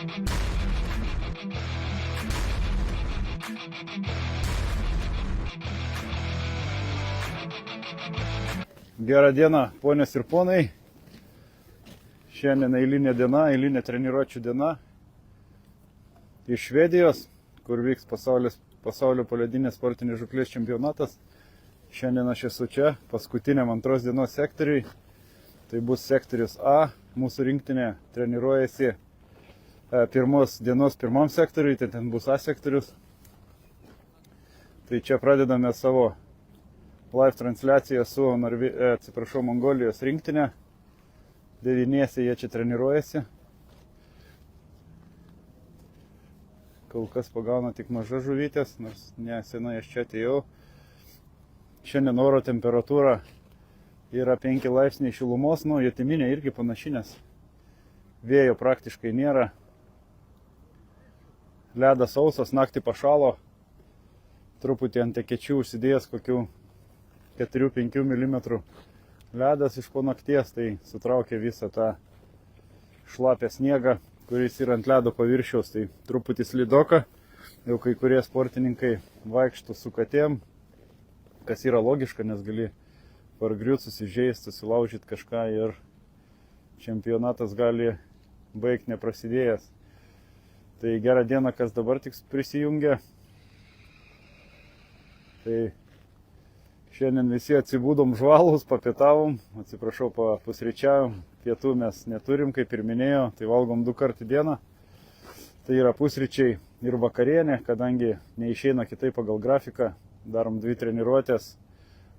Gerą dieną, ponios ir ponai. Šiandien eilinė diena, eilinė treniruočių diena iš Švedijos, kur vyks pasaulio poledinės sportinės žūklės čempionatas. Šiandien aš esu čia, paskutiniam antros dienos sektoriui. Tai bus sektorius A. Mūsų rinktinė treniruojasi pirmos dienos pirmam sektoriui, tai ten bus A sektorius. Tai čia pradedame savo live transliaciją su Mongolijos rinktinė. Devyniesi jie čia treniruojasi. Kol kas pagauna tik mažas žuvytės, nors nesenai aš čia atėjau. Šiandien oro temperatūra yra 5 laipsniai šilumos, jutiminė irgi panašinės. Vėjo praktiškai nėra. Ledas sausas, naktį pašalo. Truputį ant tekečių užsidėjęs kokių 4-5 mm ledas iš po nakties, tai sutraukė visą tą šlapę sniegą, kuris yra ant ledo paviršiaus, tai truputį slidoka. Jau kai kurie sportininkai vaikšto su katėm, kas yra logiška, nes gali pargriūt, susižeist, susilaužyti kažką ir čempionatas gali baigti neprasidėjęs. Tai gerą dieną, kas dabar tik prisijungia. Tai šiandien visi atsibūdom žvalus, papietavom, atsiprašau, pusryčiavom. Pietų mes neturim, kaip ir minėjau, tai valgom 2 kartų į dieną. Tai yra pusryčiai ir vakarienė, kadangi neišeina kitaip pagal grafiką. Darom 2 treniruotės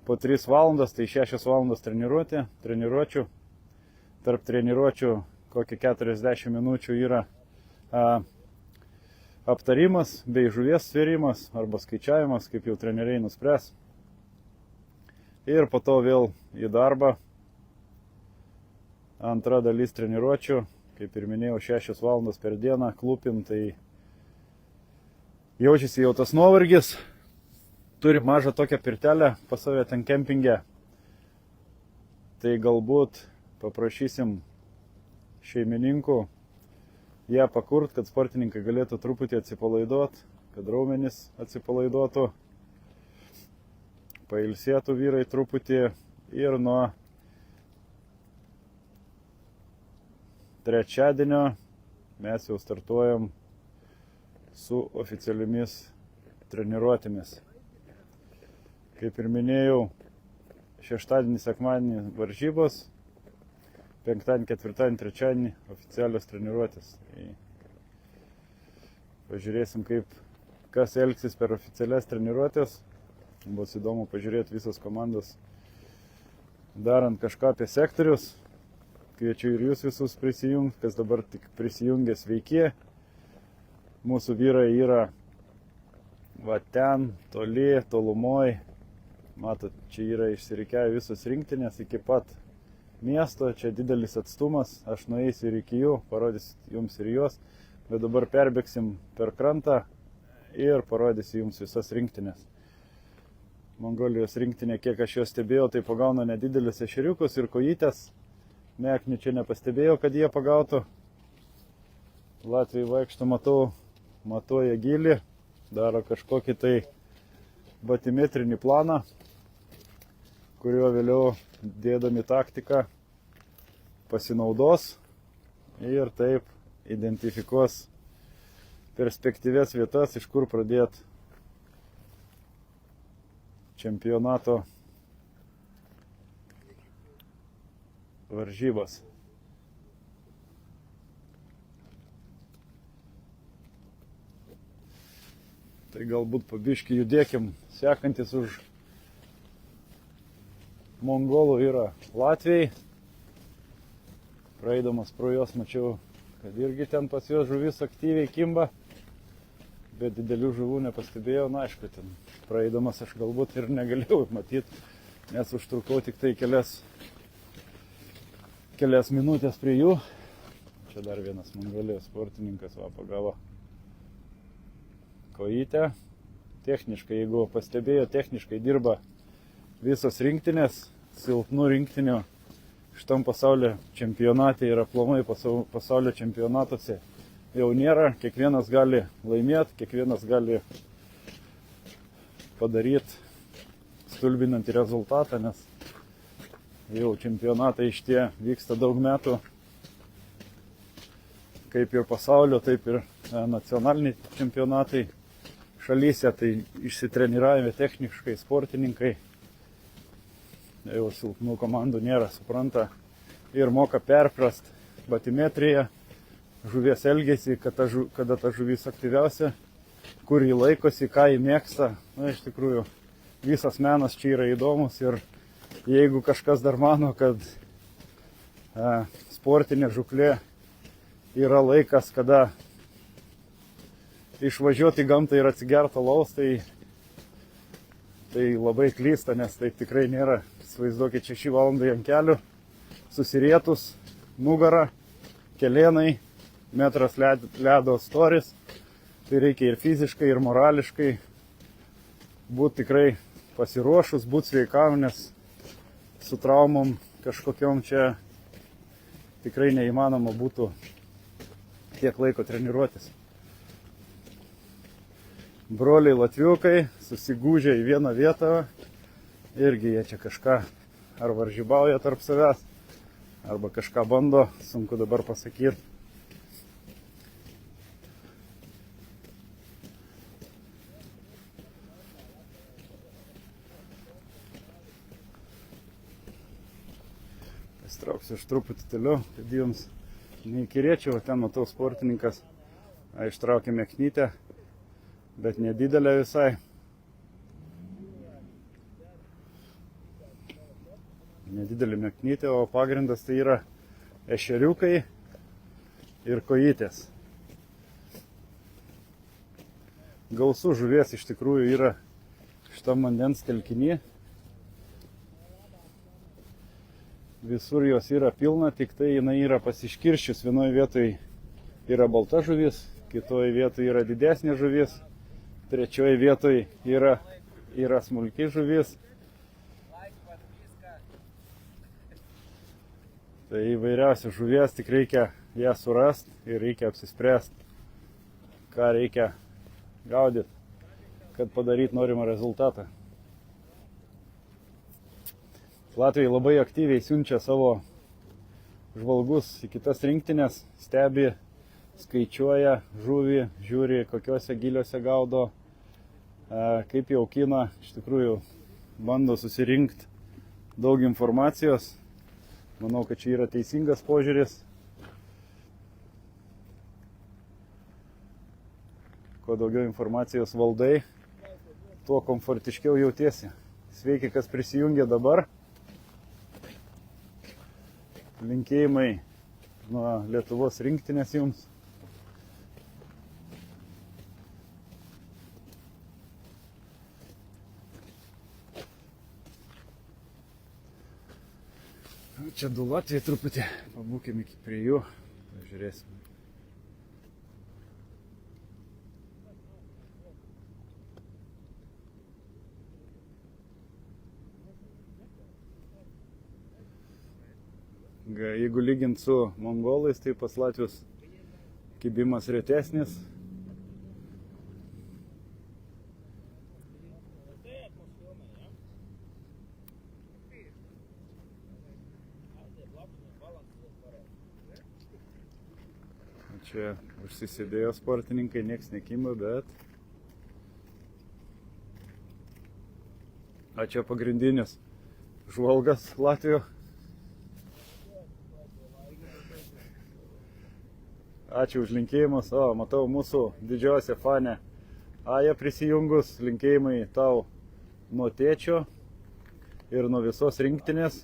po 3 valandas, tai 6 valandos treniruočių. Tarp treniruočių kokie 40 minučių yra aptarimas bei žuvies svėrimas arba skaičiavimas, kaip jau treneriai nuspręs. Ir po to vėl į darbą. Antra dalis treniruočių, kaip ir minėjau, 6 valandos per dieną klūpim, tai jaučiasi jau tas nuovargis. Turi mažą tokią pirtelę pas save ten kempinge. Tai galbūt paprašysim šeimininkų ją pakurt, kad sportininkai galėtų truputį atsipalaiduoti, kad raumenys atsipalaiduotų. Pailsėtų vyrai truputį ir nuo trečiadienio mes jau startuojam su oficialiomis treniruotėmis. Kaip ir minėjau, šeštadienį, sekmadienį varžybos, penktadienį, ketvirtadienį, trečiadienį oficialios treniruotės. Tai pažiūrėsim, kas elgsis per oficialias treniruotės. Bus įdomu pažiūrėti visas komandas darant kažką apie sektorius. Kviečiu ir jūs visus prisijungti, kas dabar tik prisijungė, sveiki. Mūsų vyrai yra va ten, toli, tolumoj. Matot, čia yra išsirikiavę visos rinktinės iki pat miesto. Čia didelis atstumas, aš nueisiu ir iki jų, parodysiu jums ir juos. Bet dabar perbėgsim per krantą ir parodysiu jums visas rinktinės. Mongolijos rinktinė, kiek aš juos stebėjau, tai pagauna nedidelius ešeriukus ir kojytės. Meknių čia nepastebėjau, kad jie pagautų. Latvijai vaikšto, matuoja gilį, daro kažkokį tai batimetrinį planą, kuriuo vėliau dėdami taktiką pasinaudos ir taip identifikuos perspektyvias vietas, iš kur pradėti čempionato varžybas. Tai galbūt pabiškį judėkim. Sekantis už mongolų yra Latvijai. Praeidamas pro juos mačiau, kad irgi ten pas juos žuvis aktyviai kimba. Bet didelių žuvų nepastebėjau, aišku, ten praeidamas aš galbūt ir negalėjau matyti, nes užtrukau tik tai kelias minutės prie jų. Čia dar vienas Mongolijos sportininkas pagavo kojytę. Techniškai, jeigu pastebėjo, techniškai dirba visos rinktinės, silpnų rinktinių šitam pasaulio čempionate ir aplamai pasaulio čempionatuose jau nėra, kiekvienas gali laimėti, kiekvienas gali padaryti stulbinantį rezultatą, nes jau čempionatai šitie vyksta daug metų, kaip ir pasaulio, taip ir nacionaliniai čempionatai šalyse, tai išsitreniravę techniškai sportininkai, jau silpnų komandų nėra, supranta ir moka perprast batimetriją, žuvies elgesį, kada ta žuvis aktyviausia, kur jį laikosi, ką jį mėgsta. Na, iš tikrųjų, visas menas čia yra įdomus ir jeigu kažkas dar mano, kad sportinė žuklė yra laikas, kada išvažiuoti į gamtą ir atsigerti alaus, tai labai klysta, nes tai tikrai nėra. Įsivaizduokit 6 valandai ant kelių, susirietus, nugarą, kelėnai, metras ledo storis. Tai reikia ir fiziškai, ir morališkai būti tikrai pasiruošus, būti sveikam, nes su traumom kažkokiom čia tikrai neįmanoma būtų tiek laiko treniruotis. Broliai latviukai susigūžė į vieną vietą, irgi jie čia kažką ar varžybauja tarp savęs, arba kažką bando, sunku dabar pasakyti. Pasitrauksiu aš truputį toliau, kad jums neįkirėčiau. Ten matau sportininkas ištraukė meknytę, bet nedidelė visai. Nedidelė meknytė, o pagrindas tai yra ešeriukai ir kojytės. Gausu žuvies iš tikrųjų yra šitam vandens telkiny. Visur jos yra pilna, tik tai jinai yra pasiškirsčius. Vienoje vietoje yra balta žuvis, kitoje vietoje yra didesnė žuvis, trečioje vietoje yra smulki žuvis. Tai įvairiausios žuvies, tik reikia ją surasti ir reikia apsispręsti, ką reikia gaudyti, kad padaryti norimą rezultatą. Latviai labai aktyviai siunčia savo žvalgus į kitas rinktinės, stebi, skaičiuoja žuvį, žiūri, kokiuose giliuose gaudo, kaip jau augina, iš tikrųjų bando susirinkti daug informacijos. Manau, kad čia yra teisingas požiūris. Kuo daugiau informacijos valdai, tuo komfortiškiau jautiesi. Sveiki, kas prisijungia dabar. Linkėjimai nuo Lietuvos rinktinės jums. Čia du Latvijai truputį, pabūkime prie jų, pažiūrėsim. Jeigu lygint su mongolais, tai pas latvius kibimas retesnis. Čia užsisėdėjo sportininkai, nieks nekimba, bet... Čia pagrindinis žvalgas Latvijų. Ačiū už linkėjimus. Matau mūsų didžiausią fanę Aja prisijungus. Linkėjimai tau nuo tėčio ir nuo visos rinktinės.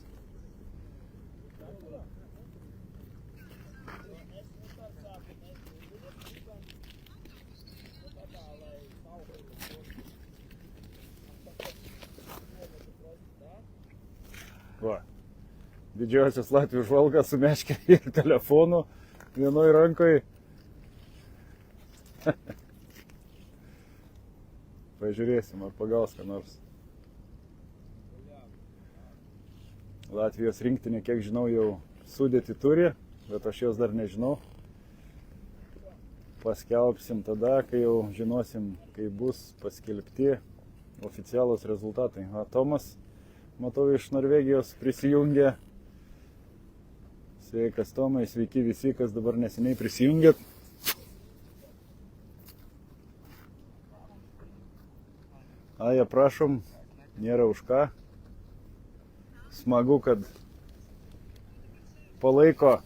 Va. Didžiausias Latvijų žvalgas su meške ir telefonu vienoj rankoje. Pažiūrėsim, ar pagaus ką nors. Latvijos rinktinė, kiek žinau, jau sudėtį turi, bet aš jos dar nežinau. paskelbsim tada, kai jau žinosim, kai bus paskelbti oficialūs rezultatai. O Tomas, matau, iš Norvegijos prisijungė. Sveikas Tomai, sveiki visi, kas dabar neseniai prisijungėt. Aja, prašom, nėra už ką. Smagu, kad palaiko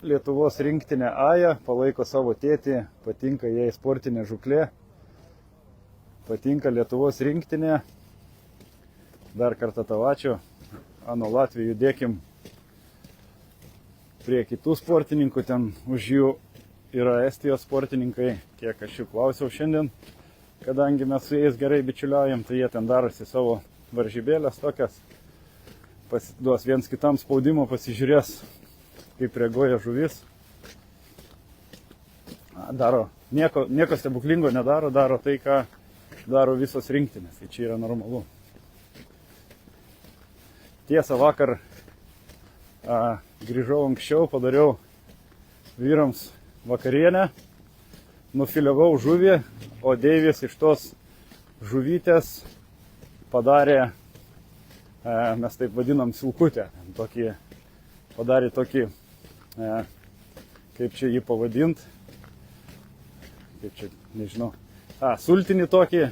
Lietuvos rinktinę Aja, palaiko savo tėtį, patinka jai sportinė žuklė, patinka Lietuvos rinktinė. Dar kartą tau ačiū. Nuo Latvijų judėkim prie kitų sportininkų, ten už jų yra Estijos sportininkai, kiek aš jų klausiau šiandien, kadangi mes su jais gerai bičiuliaujam, tai jie ten darosi savo varžybėlės tokias, duos viens kitam spaudimo, pasižiūrės, kaip reaguoja žuvis. Daro, nieko stebuklingo nedaro, daro tai, ką daro visos rinktinės, tai čia yra normalu. Tiesa, vakar grįžau anksčiau, padariau vyrams vakarienę, nufiliavau žuvį, o Deivis iš tos žuvytės padarė, mes taip vadinam, silkutę. Padarė tokį, kaip čia jį pavadint, kaip čia, nežinau, sultinį tokį,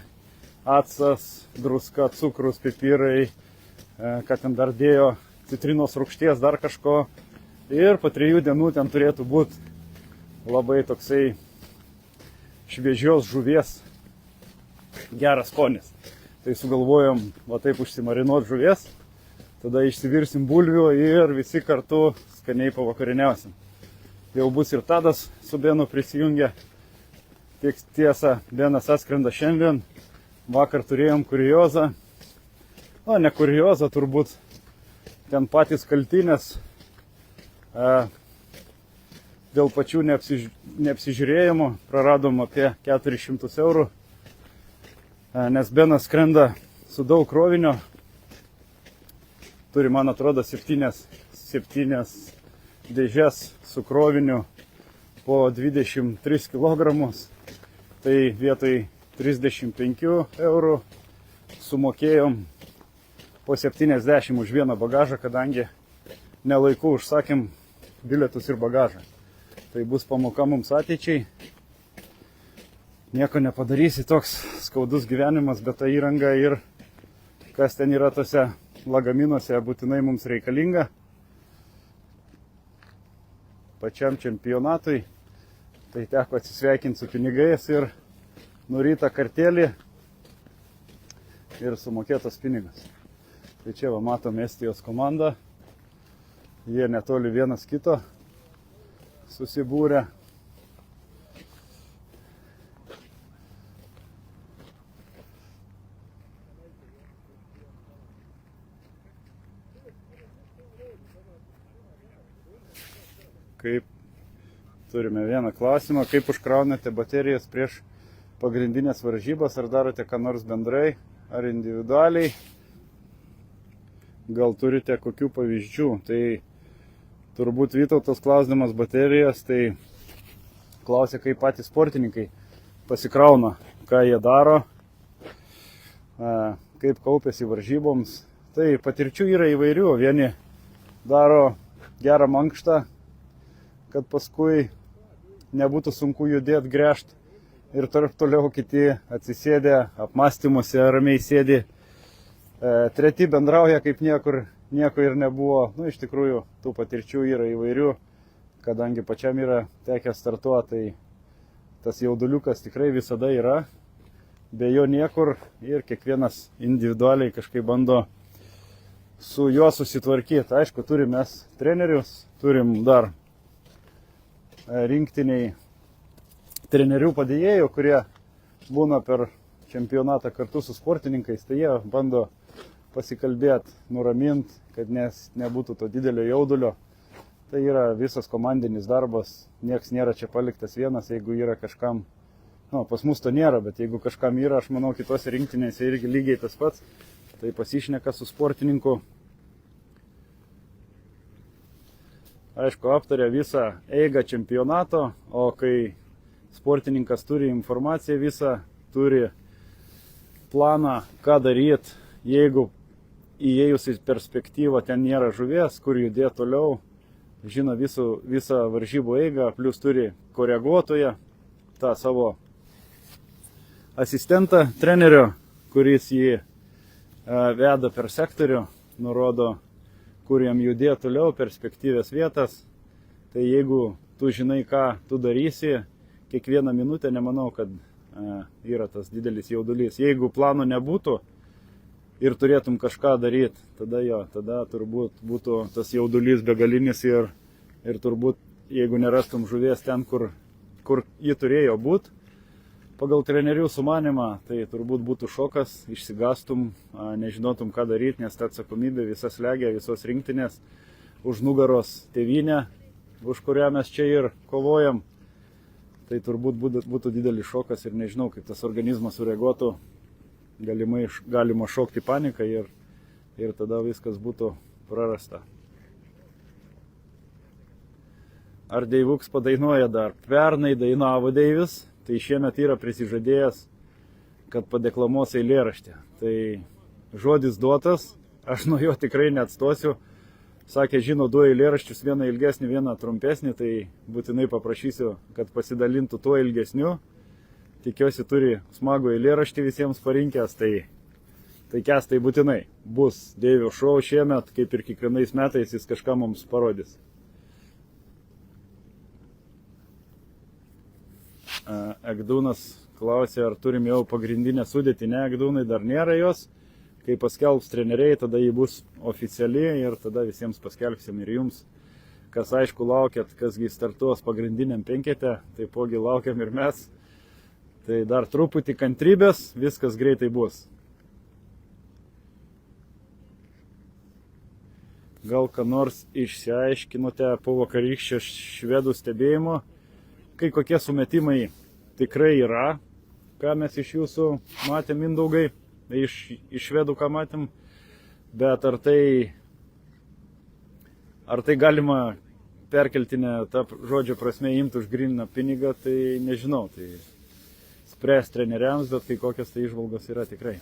acas, druska, cukrus, pipirai, kad ten dar dėjo citrinos rūgšties, dar kažko. Ir po 3 dienų ten turėtų būti labai toksai šviežios žuvies geras skonis. Tai sugalvojom va taip užsimarinuot žuvies, tada išsivirsim bulvių ir visi kartu skaniai pavakariniausim. Jau bus ir Tadas su Benu prisijungę. Tiesa, Benas atskrenda šiandien, vakar turėjom kuriozą. Ne kuriozą turbūt, ten patys kaltinės dėl pačių neapsižiūrėjimų praradom apie 400 eurų, nes Benas skrenda su daug krovinio, turi, man atrodo, 7 dėžes su kroviniu po 23 kg, tai vietoj 35 eurų sumokėjom po 70 už vieną bagažą, kadangi nelaiku užsakėm bilietus ir bagažą. Tai bus pamoka mums ateičiai. Nieko nepadarysi, toks skaudus gyvenimas, bet ta įranga ir kas ten yra tose lagaminuose būtinai mums reikalinga. Pačiam čempionatui tai teko atsisveikinti su pinigais ir nurytą kartelį ir sumokėtos pinigas. Tai čia va matom Estijos komandą, jie netoli vienas kito susibūrė. Kaip turime vieną klausimą, kaip užkraunate baterijas prieš pagrindinės varžybas, ar darote ką nors bendrai ar individualiai? Gal turite kokių pavyzdžių? Tai turbūt Vytautas klausdamas baterijas, tai klausia, kaip patys sportininkai pasikrauna, ką jie daro, kaip kaupėsi varžyboms. Tai patirčių yra įvairių. Vieni daro gerą mankštą, kad paskui nebūtų sunku judėti, gręžti, ir toliau kiti atsisėdę apmąstymuose ramiai sėdi. Treti bendrauja, kaip nieko ir nebuvo. Iš tikrųjų, tų patirčių yra įvairių, kadangi pačiam yra tekę startuoti, tai tas jauduliukas tikrai visada yra, be jo niekur, ir kiekvienas individualiai kažkaip bando su juo susitvarkyti. Aišku, turim mes trenerius, turim dar rinktiniai trenerių padėjėjų, kurie būna per čempionatą kartu su sportininkais, tai jie bando pasikalbėti, nuraminti, kad nebūtų to didelio jaudulio. Tai yra visas komandinis darbas, nieks nėra čia paliktas vienas, jeigu yra kažkam, pas mus to nėra, bet jeigu kažkam yra, aš manau, kitose rinktinėse irgi lygiai tas pats, tai pasišneka su sportininku. Aišku, aptarė visą eigą čempionato, o kai sportininkas turi informaciją visą, turi planą, ką daryti, jeigu įėjus į perspektyvą ten nėra žuvies, kur judėti toliau, žino visą varžybų eigą, plus turi koreguotoją, tą savo asistentą trenerio, kuris jį veda per sektorių, nurodo, kur jam judėti toliau, perspektyvės vietas. Tai jeigu tu žinai, ką tu darysi, kiekvieną minutę nemanau, kad yra tas didelis jaudulys. Jeigu plano nebūtų ir turėtum kažką daryti, tada turbūt būtų tas jaudulys begalinis ir turbūt, jeigu nerastum žuvies ten, kur ji turėjo būti, pagal trenerių sumanimą, tai turbūt būtų šokas, išsigastum, nežinotum, ką daryti, nes ta atsakomybė visas slegia, visos rinktinės, už nugaros tėvynę, už kurią mes čia ir kovojam. Tai turbūt būtų didelis šokas ir nežinau, kaip tas organizmas sureaguotų, galima šokti paniką ir tada viskas būtų prarasta. Ar Deivuks padainuoja dar? Pernai dainavo Deivis, tai šiemet yra prisižadėjęs, kad padeklamuos eilėraštį. Tai žodis duotas, aš nuo jo tikrai neatstosiu. Sakė, žino 2 eilėraščius, vieną ilgesnį, vieną trumpesnį, tai būtinai paprašysiu, kad pasidalintų tuo ilgesniu. Tikiuosi, turi smagų eilėraštį visiems parinkęs, tai Kęstai būtinai bus Deivio šou šiemet, kaip ir kiekvienais metais jis kažką mums parodys. Egdūnas klausė, ar turim jau pagrindinę sudėtį. Ne, Egdūnai, dar nėra jos. Kai paskelbs treneriai, tada ji bus oficiali ir tada visiems paskelbsim ir jums, kas aišku laukiat, kasgi startuos pagrindiniam penkete, taipogi laukiam ir mes. Tai dar truputį kantrybės, viskas greitai bus. Gal ką nors išsiaiškinote po vakarykščio švedų stebėjimo, kai kokie sumetimai tikrai yra, ką mes iš jūsų matėm, Mindaugai, iš švedų ką matėm, bet ar tai galima perkeltinę tą žodžio prasme imti už gryną pinigą, tai nežinau, tai spręs treneriams, bet kai kokios tai išvalgos yra tikrai.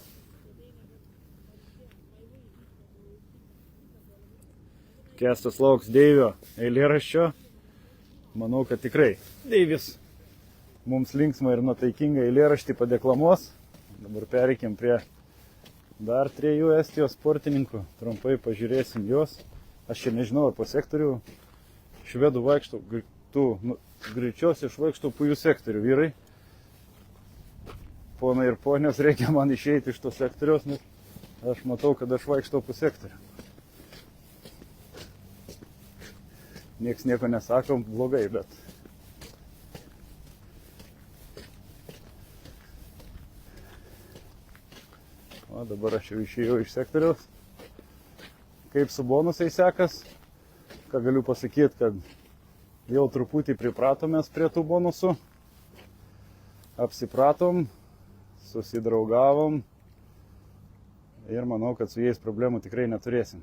Kęstas lauks Deivio eilėraščio, manau, kad tikrai Deivis mums linksmą ir nuotaikingą eilėraštį padeklamuos. Dabar pereikim prie dar 3 Estijos sportininkų, trumpai pažiūrėsim juos. Aš čia nežinau, ar po sektorių švedų vaikštau, greičiausiai išvaikštau po jų sektorių, vyrai. Ponai ir ponios, reikia man išeiti iš to sektoriaus, nes aš matau, kad aš vaikštau po sektorių. Niekas nieko nesakom, blogai, bet o dabar aš jau išėjau iš sektoriaus. Kaip su bonusai sekas, ką galiu pasakyti, kad jau truputį pripratomės prie tų bonusų, apsipratom, susidraugavom ir manau, kad su jais problemų tikrai neturėsim.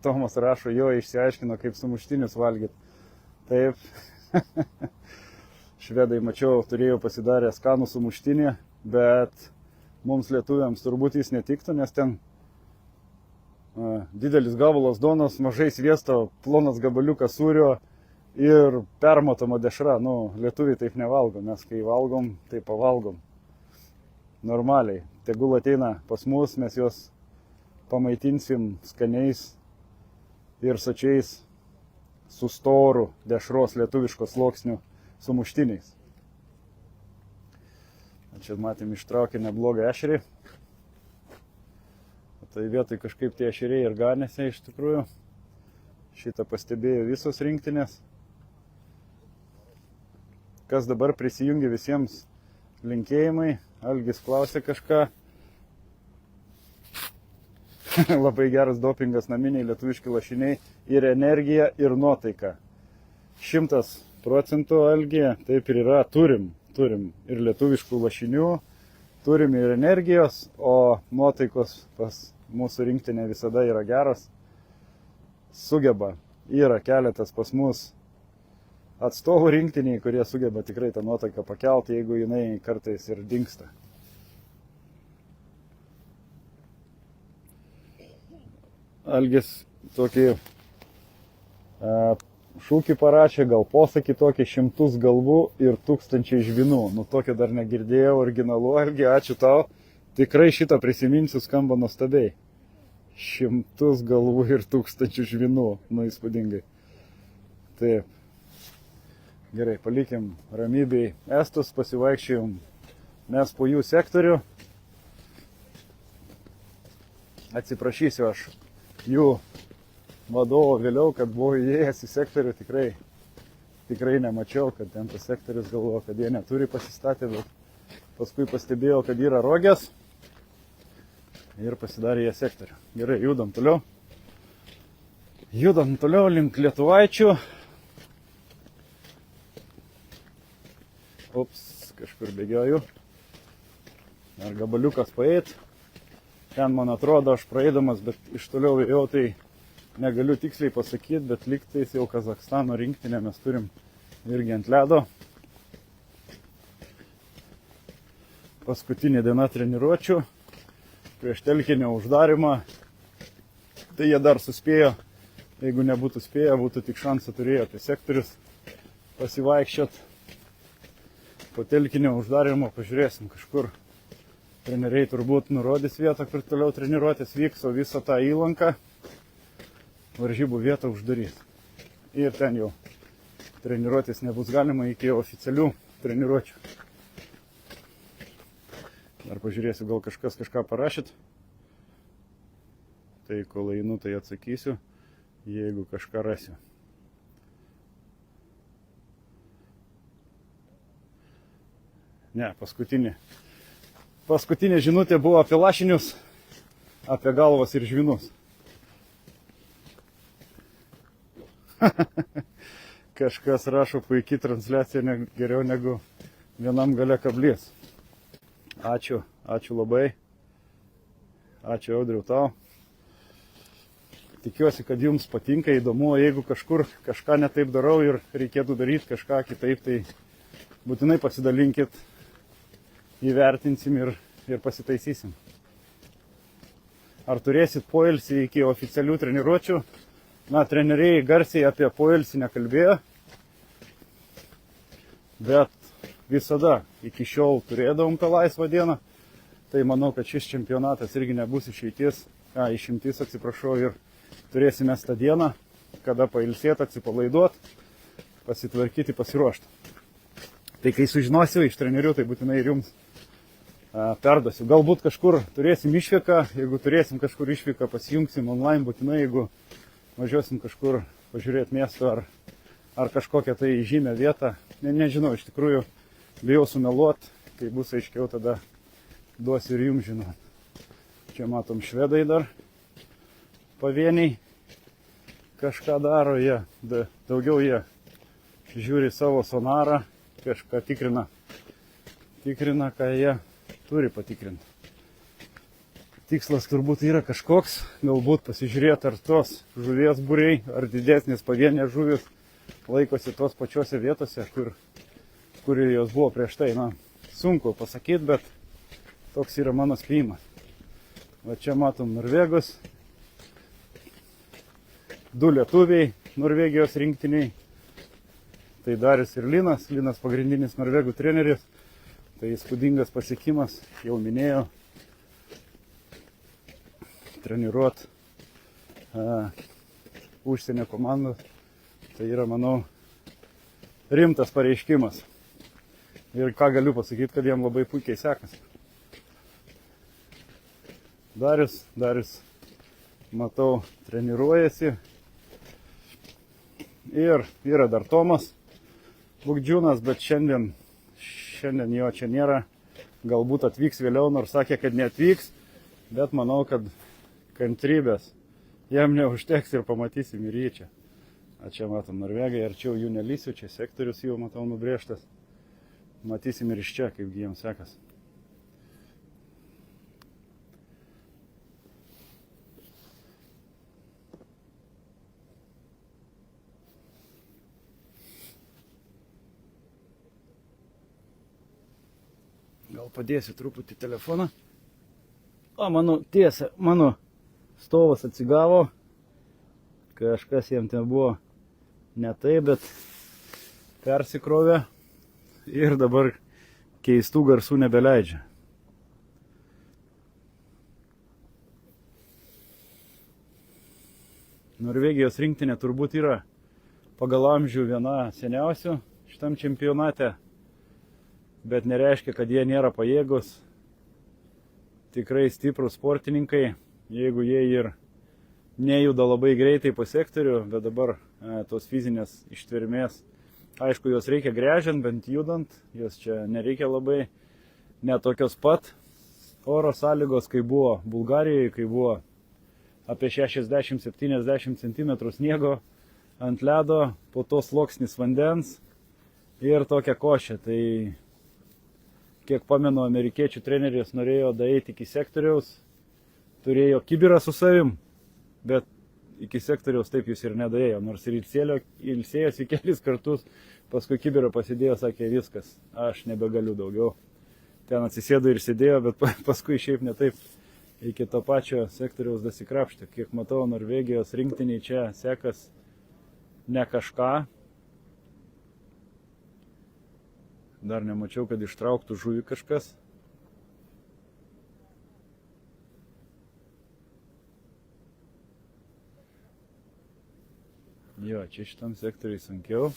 Tomas rašo, jo išsiaiškino, kaip sumuštinius valgyti. Taip. Švedai, mačiau, turėjo pasidarę skanų sumuštinį, bet mums lietuviams turbūt jis netiktų, nes ten didelis gabalas duonos, mažai sviesto, plonas gabaliukas sūrio ir permatoma dešra. Nu, lietuviai taip nevalgo, mes kai valgom, tai pavalgom. Normaliai. Tegul ateina pas mus, mes juos pamaitinsim skaniais ir sočiais su storu dešros lietuviškos sluoksnių sumuštiniais. Čia matėm ištraukė neblogą ešerį. Tai vietoj kažkaip tie ešeriai ir ganėsi iš tikrųjų. Šitą pastebėjo visos rinktinės. Kas dabar prisijungia, visiems linkėjimai. Algis klausė kažką. Labai geras dopingas naminiai lietuviški lašiniai ir energija ir nuotaika. 100% Algi, taip ir yra, turim ir lietuviškų lašinių, turim ir energijos, o nuotaikos pas mūsų rinktinė visada yra geras. Sugeba, yra keletas pas mus atstovų rinktiniai, kurie sugeba tikrai tą nuotaiką pakelti, jeigu jinai kartais ir dingsta. Algis tokį šūkį parašė, gal posakį tokį 100 galvų ir 1000 žvinų. Nu, tokio dar negirdėjau, originalu, Algi, ačiū tau. Tikrai šitą prisiminsiu, skamba nuostabiai. 100 galvų ir 1000 žvinų. Nu, įspūdingai. Taip. Gerai, palikim ramybėj estus, pasivaikščiojom mes po jų sektorių. Atsiprašysiu aš jų vadovo vėliau, kad buvau įėjęs į sektorių, tikrai nemačiau, kad ten tas sektorius galvoja, kad jie neturi pasistatę, bet paskui pastebėjau, kad yra rogės ir pasidarė jie sektorių. Gerai, judam toliau. Judam toliau link Lietuvaičių. Ups, kažkur bėgioju. Ar gabaliukas paeit. Ten, man atrodo, aš praeidamas, bet iš toliau jau tai negaliu tiksliai pasakyti, bet lygtais jau Kazakstano rinktinę mes turim irgi ant ledo. Paskutinė diena treniruočių. Prieš telkinio uždarimą. Tai jie dar suspėjo. Jeigu nebūtų spėję, būtų tik šansą turėjo apie sektorius pasivaikščiot. Po telkinio uždarimo pažiūrėsim kažkur. Treneriai turbūt nurodys vietą, kur toliau treniruotės vyks, o visą tą įlanką varžybų vietą uždarys. Ir ten jau treniruotės nebus galima iki oficialių treniruočių. Dar pažiūrėsiu, gal kažkas kažką parašyt. Tai kol einu, tai atsakysiu, jeigu kažką rasiu. Ne, paskutinė žinutė buvo apie lašinius, apie galvas ir žvinus. Kažkas rašo, puikiai transliacija, geriau negu vienam gale kablys. Ačiū labai. Ačiū, Audriau, tau. Tikiuosi, kad jums patinka, įdomu, jeigu kažkur kažką netaip darau ir reikėtų daryti kažką kitaip, tai būtinai pasidalinkit, įvertinsim ir pasitaisysim. Ar turėsit poilsį iki oficialių treniruočių? Na, treneriai garsiai apie poilsį nekalbėjo, bet visada iki šiol turėdavom tą laisvą dieną. Tai manau, kad šis čempionatas irgi nebus išimtis, atsiprašau, ir turėsime tą dieną, kada pailsėti, atsipalaiduoti, pasitvarkyti, pasiruošti. Tai kai sužinosiu iš trenerių, tai būtinai ir jums perduosiu. Galbūt kažkur turėsim išvyką, jeigu turėsim kažkur išvyką, pasijungsim online būtinai, jeigu važiuosim kažkur pažiūrėti miesto ar kažkokią tai žymę vietą. Nežinau, iš tikrųjų, bijau sumeluot, kai bus aiškiau, tada duosiu ir jums žinot. Čia matom švedai dar pavieniai kažką daro, daugiau jie žiūri savo sonarą, kažką tikrina, ką jie turi patikrinti. Tikslas turbūt yra kažkoks, galbūt pasižiūrėti, ar tos žuvies būriai, ar didesnės pavienės žuvis laikosi tos pačiose vietose, kur jos buvo prieš tai. Na, sunku pasakyti, bet toks yra mano spėjimas. Va čia matom Norvegus, 2 lietuviai Norvegijos rinktiniai. Tai Darius ir Linas pagrindinis norvegų treneris. Tai įspūdingas pasiekimas, jau minėjau, treniruot užsienio komandą. Tai yra, manau, rimtas pareiškimas. Ir ką galiu pasakyti, kad jiem labai puikiai sekasi. Darius, matau, treniruojasi. Ir yra dar Tomas Bugdžiūnas, bet šiandien jo čia nėra. Galbūt atvyks vėliau, nors sakė, kad neatvyks. Bet manau, kad kantrybės jam neužteks ir pamatysim ir jį čia. A čia matom Norvegai, arčiau jų nelysiu, čia sektorius jau matau nubrėžtas. Matysim ir iš čia, kaipgi jiems sekas. Gal padėsiu truputį telefoną. O mano stovas atsigavo. Kažkas jam ten buvo ne taip, bet persikrovė ir dabar keistų garsų nebeleidžia. Norvegijos rinktinė turbūt yra pagal amžių viena seniausių šitam čempionate, bet nereiškia, kad jie nėra pajėgus. Tikrai stiprus sportininkai, jeigu jie ir nejuda labai greitai po sektorių, bet dabar tos fizinės ištvermės, aišku, jos reikia grežiant, bent judant, jos čia nereikia labai, ne tokios pat oro sąlygos, kai buvo Bulgarijoje, kai buvo apie 60-70 cm sniego ant ledo, po to sluoksnis vandens ir tokia košė. Tai kiek pamenu, amerikiečių treneris norėjo daeiti iki sektoriaus, turėjo kibirą su savim, bet iki sektoriaus taip jis ir nedaėjo, nors ir ilsėjosi kelis kartus, paskui kibirą pasidėjo, sakė, viskas, aš nebegaliu daugiau. Ten atsisėdo ir sėdėjo, bet paskui šiaip ne taip iki to pačio sektoriaus dasikrapštė. Kiek matau, Norvegijos rinktiniai čia sekas ne kažką. Dar nemačiau, kad ištrauktų žuvį kažkas. Jo, čia šitam sektoriui sunkiau.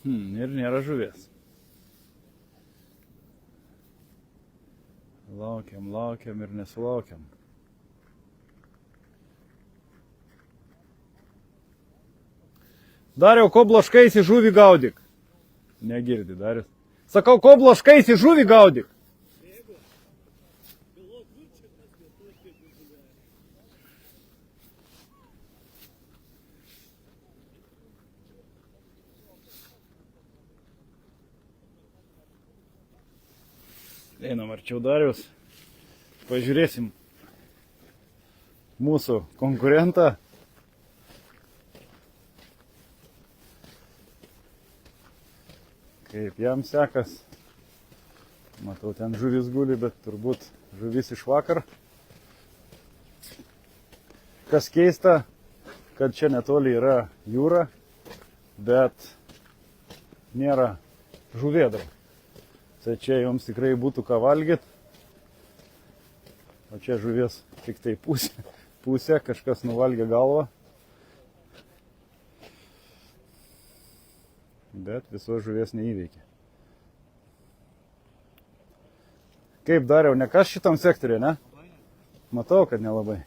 Ir nėra žuvies. Laukiam ir nesulaukiam. Dariau, ko blaškaisi, žuvį gaudyk. Negirdi, Darius. Sakau, ko blaškaisi, žuvį gaudyk. Einam arčiau Dariaus, pažiūrėsim mūsų konkurentą. Kaip jam sekas. Matau, ten žuvis guli, bet turbūt žuvis iš vakar. Kas keista, kad čia netoli yra jūra, bet nėra žuvėdrų. Tai čia jums tikrai būtų ką valgyti. O čia žuvies tik tai pusė, kažkas nuvalgė galvą. Bet visos žuvies neįveikė. Kaip Dariau, ne kas šitam sektoriui, ne? Matau, kad nelabai.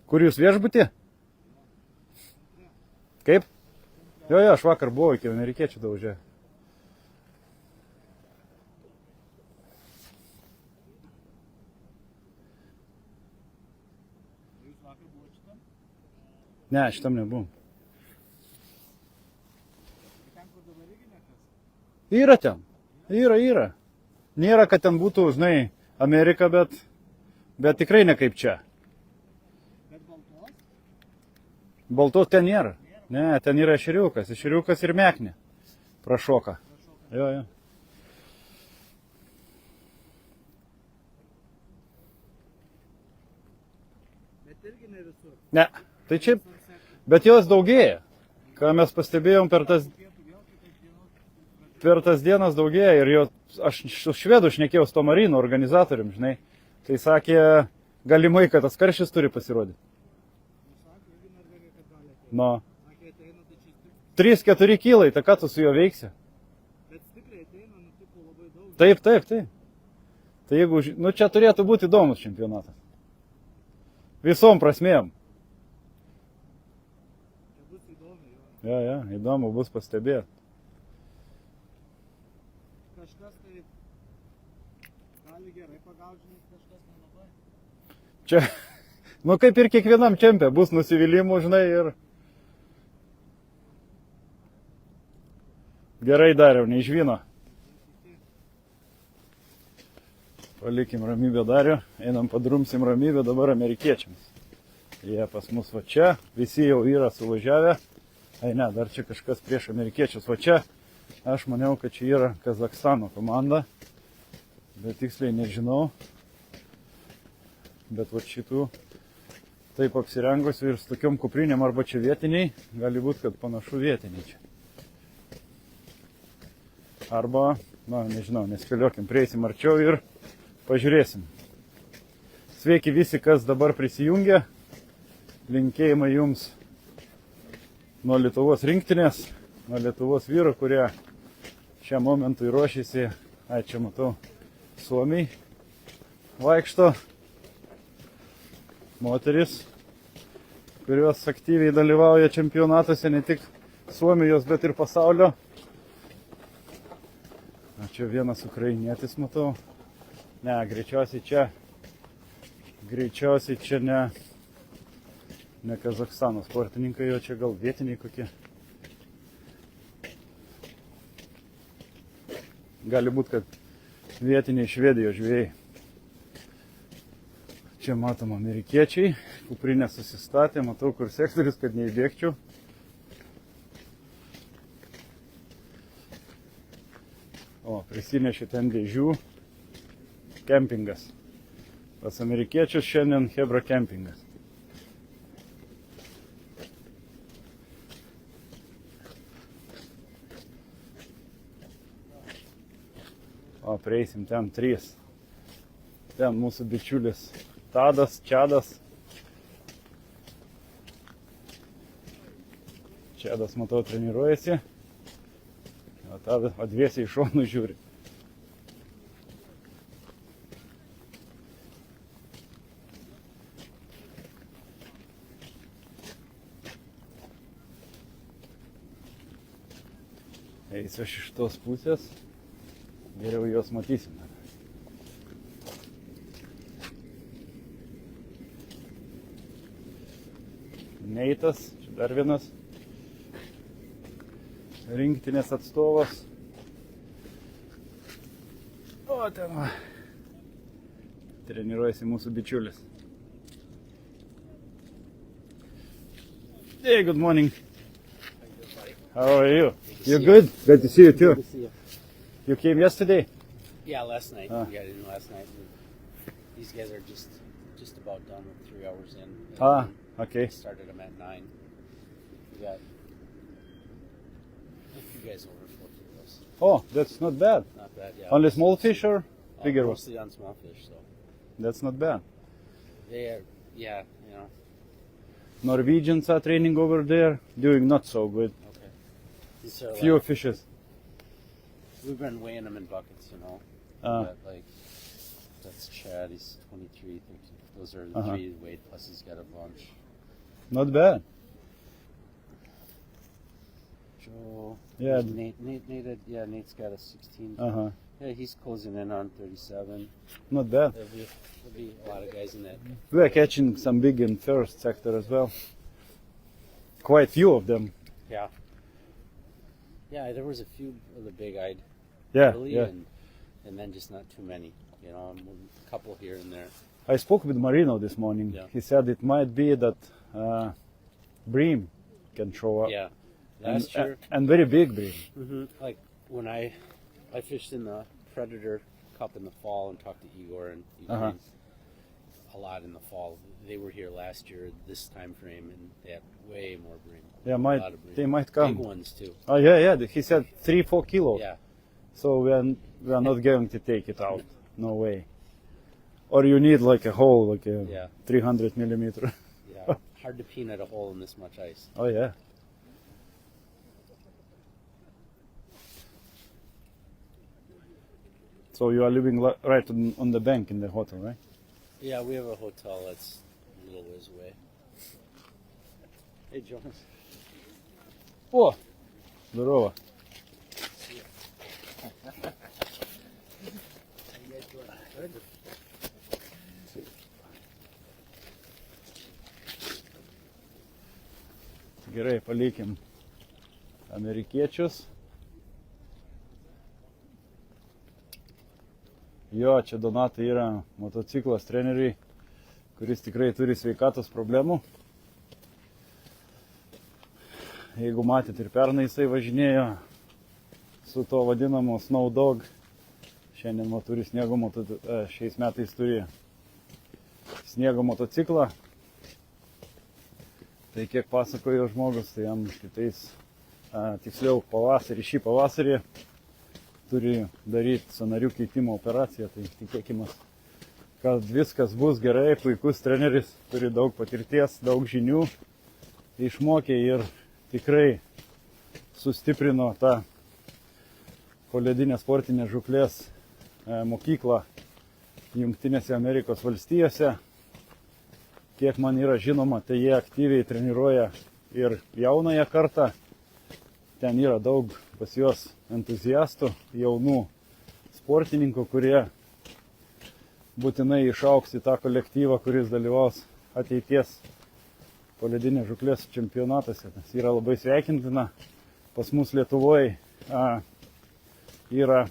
Kur jūs viešbutį? Kaip? Jo, aš vakar buvau, iki amerikiečių daužė. Jūs vakar buvo šitam? Ne, šitam nebuvom. Ten, kur dabar irgi nekas? Yra ten. Yra. Nėra, kad ten būtų, žinai, Amerika, bet tikrai ne kaip čia. Bet baltos? Baltos ten nėra. Ne, ten yra ešeriukas ir meknė. Prašoka. Jo. Bet irgi ne visur. Ne, tai čia, bet jos daugėja. Ką mes pastebėjom per tas dienas daugėja ir jo, aš su švedu šnekėjau su to marino organizatorium, žinai. Tai sakė, galimai, kad tas karštis turi pasirodyti. No. 3-4 kilai, tai ką tu su juo veiksi? Bet stipriai ateina, nutiko labai daug. Taip. Tai jeigu, nu čia turėtų būti įdomus čempionatas. Visom prasmėm. Čia bus įdomi, jo. Ja, įdomu bus pastebėti. Kažkas tai tai gerai pagaužinės kažkas nelabai. Čia, nu kaip ir kiekvienam čempė, bus nusivylimų, žinai, ir gerai dariau, neišvyno. Palikim ramybę dariu, einam padrumsim ramybę dabar amerikiečiams. Jie pas mus va čia, visi jau yra suvažiavę. Ai ne, dar čia kažkas prieš amerikiečius. Va čia, aš maniau, kad čia yra Kazakstano komanda, bet tiksliai nežinau. Bet va šitų taip apsirengusių ir su tokiom kuprinėm arba čia vietiniai, gali būti, kad panašu vietiniai čia. Arba, na nežinau, nespėliokim, prieisim arčiau ir pažiūrėsim. Sveiki visi, kas dabar prisijungia. Linkėjimai jums nuo Lietuvos rinktinės, nuo Lietuvos vyrų, kurie šiam momentui ruošiasi. Ai, čia matau, Suomiai vaikšto. Moteris, kurios aktyviai dalyvauja čempionatuose, ne tik Suomijos, bet ir pasaulio. A, čia vienas ukrainietis matau. Ne, greičiausiai čia ne Kazakstano sportininkai, o čia gal vietiniai kokie. Gali būti, kad vietiniai Švedijos žvėjai. Čia matom amerikiečiai, kuprinę susistatė, matau kur sektorius, kad neįbėgčiau. O, prisinešė ten dėžių. Kempingas. Pas amerikiečius šiandien Hebra kempingas. O, prieisim ten 3. Ten mūsų bičiulis Tadas, Čadas. Čadas, matau, treniruojasi. O Tadas dviesiai iš šonų žiūri. Eisiu aš iš tos pusės, geriau juos matysim. Neitas, čia dar vienas rinktinės atstovas. O, ten va, treniruojasi mūsų bičiulis. Hey, good morning. How are you? You good? Good to see you too. Good to see you. You came yesterday? Yeah, last night. Ah. We got in last night. These guys are just about done with 3 hours in. Ah, okay. We started them at 9. We got a few guys over 40 of us. Oh, that's not bad. Not bad, yeah. Only small fish or bigger ones? Mostly on small fish, so That's not bad. they are, yeah, you know. Norwegians are training over there, doing not so good. Okay. These are Few like, fishes. we've been weighing them in buckets, you know. Ah. But like, that's Chad. He's 23. Those are the Uh-huh. 3 weight. Plus he's got a bunch. Not bad. Joe. Yeah. Nate's got a 16. Uh-huh. Yeah, he's closing in on 37. Not bad. There'll be a lot of guys in that. We are catching some big in first sector as well. Quite few of them. Yeah. Yeah, there was a few of the big-eyed Yeah, early, yeah. and then just not too many. You know, a couple here and there. I spoke with Marino this morning. Yeah. He said it might be that bream can show up. Yeah. And, Last year, and very big bream. like when I fished in the Predator Cup in the fall and talked to Igor and Uh-huh. a lot in the fall. They were here last year this time frame, and they had way more bream. Yeah, A lot of bream. they might Big come. ones too. Oh yeah. He said 3-4 kilos. Yeah. So we are not going to take it out. No way. Or you need like a hole, like a Yeah. 300 millimeter. Yeah. Hard to peanut a hole in this much ice. Oh yeah. So you are living right on the bank in the hotel, right? Yeah, we have a hotel that's a little ways away. Hey, Jonas. О, здорово. Gerai, palikim amerikiečius. Jo, čia Donatai yra motociklas treneriai, kuris tikrai turi sveikatos problemų. Jeigu matėt, ir pernai jisai važinėjo su to vadinamu Snow Dog. Šiandien turi šiais metais turi sniego motociklą. Tai kiek pasakojo žmogus, tai jam tiksliau šį pavasarį turi daryti sąnarių keitimo operaciją. Tai tikėkime, kad viskas bus gerai, puikus treneris, turi daug patirties, daug žinių, išmokė ir tikrai sustiprino tą poledinės sportinės žūklės mokyklą Jungtinėse Amerikos valstijose. Kiek man yra žinoma, tai jie aktyviai treniruoja ir jaunąją kartą. Ten yra daug pas juos entuziastų, jaunų sportininkų, kurie būtinai išaugs į tą kolektyvą, kuris dalyvaus ateities poledinės žūklės čempionatuose. Tas yra labai sveikintina. Pas mus Lietuvoje yra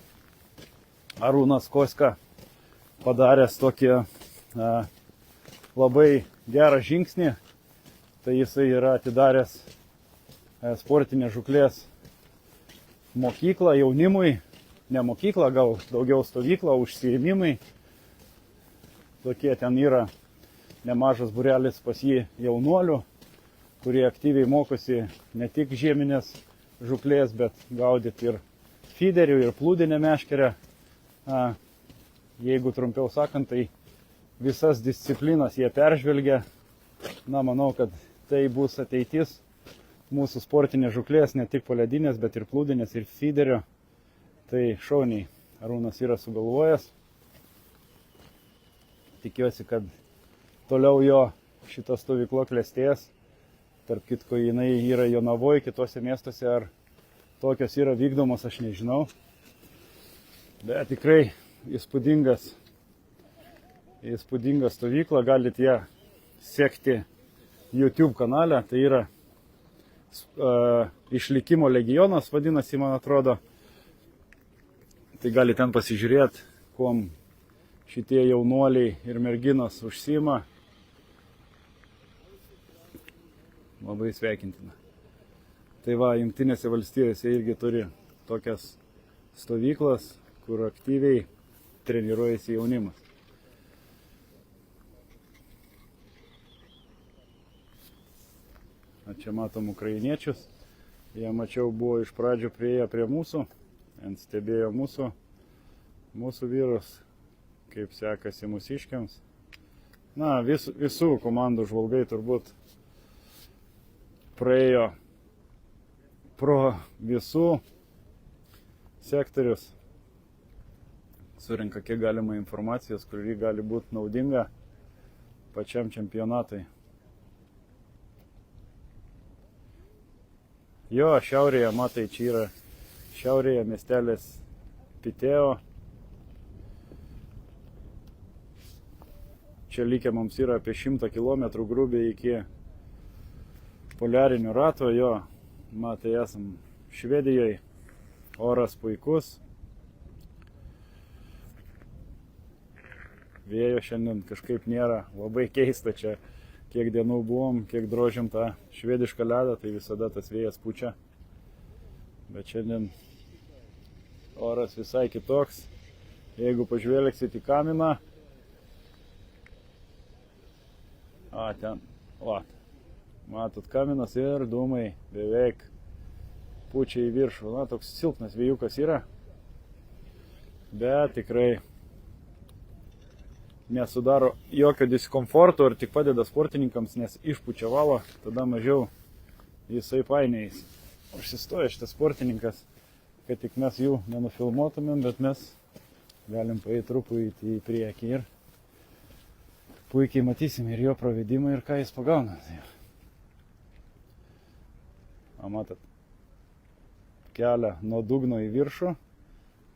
Arūnas Koska padaręs tokį labai gerą žingsnį. Tai jisai yra atidaręs sportinės žūklės mokyklą jaunimui. Ne mokyklą, gal daugiau stovyklą, užsiėmimai. Tokie ten yra nemažas būrelis pas jį jaunuolių, kurie aktyviai mokosi ne tik žieminės žūklės, bet gaudyti ir fiderių, ir plūdinę meškerę. Jeigu trumpiau sakant, tai visas disciplinas jie peržvelgia. Manau, kad tai bus ateitis mūsų sportinės žūklės, ne tik poledinės, bet ir plūdinės, ir fiderio. Tai šauniai Arūnas yra sugalvojęs. Tikiuosi, kad toliau jo šita stovykla klestės. Tarp kitko, jinai yra Jonavoje, kitose miestuose, ar tokios yra vykdomos, aš nežinau. Bet tikrai įspūdinga stovykla, galite ją sekti YouTube kanale, tai yra Išlikimo legionas vadinasi, man atrodo. Tai galite ten pasižiūrėti, kuom šitie jaunuoliai ir merginos užsiima. Labai sveikintina. Tai va, Jungtinėse valstijose irgi turi tokias stovyklas, kur aktyviai treniruojasi jaunimas. Čia matom ukrainiečius. Jie, mačiau, buvo iš pradžių prieėję prie mūsų, stebėjo mūsų vyrus, kaip sekasi mūsiškiams. Visų komandų žvalgai turbūt praėjo pro visų sektorius, surinka kiek galima informacijos, kuri gali būti naudinga pačiam čempionatui. Jo, šiaurėje, matai, čia yra šiaurėje miestelis Piteo. Čia likę mums yra apie 100 km grubiai iki poliarinio rato. Jo, matai, esam Švedijoje, oras puikus. Vėjo šiandien kažkaip nėra, labai keista čia. Kiek dienų buvom, kiek drožėm tą švedišką ledą, tai visada tas vėjas pučia. Bet šiandien oras visai kitoks. Jeigu pažvelgsit į kaminą, ten, matot kaminas ir dūmai beveik pučia į viršų. Toks silpnas vėjukas yra, bet tikrai nesudaro jokio diskomforto ir tik padeda sportininkams, nes išpučia valą, tada mažiau jisai painiais. Užsistoja šitas sportininkas, kad tik mes jų nenufilmuotumėm, bet mes galim paeiti truputį į priekį ir puikiai matysim ir jo pravedimą, ir ką jis pagauna. Matot, kelia nuo dugno į viršų,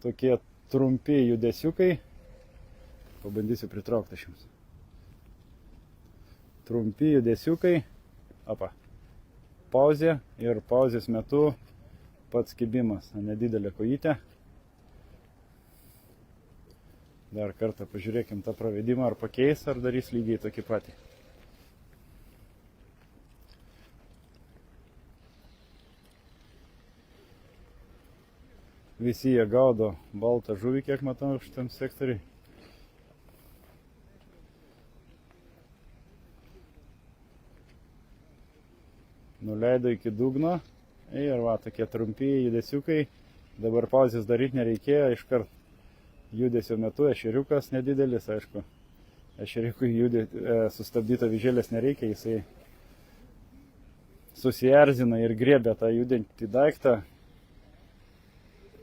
tokie trumpi judesiukai. Pabandysiu pritraukti aš jums. Trumpi judesiukai. Apa. Pauzė ir pauzės metu pats kibimas. Nedidelė kojytė. Dar kartą pažiūrėkim tą pravedimą, ar pakeis, ar darys lygiai tokį patį. Visi jie gaudo baltą žuvį, kiek matau šitam sektoriui. Nuleido iki dugno ir va, tokie trumpi judesiukai. Dabar pauzės daryti nereikėjo, iškart judesio metu ešeriukas nedidelis, aišku. Ešeriukui sustabdyto vyžėlės nereikia, jisai susierzina ir griebė tą judantį daiktą.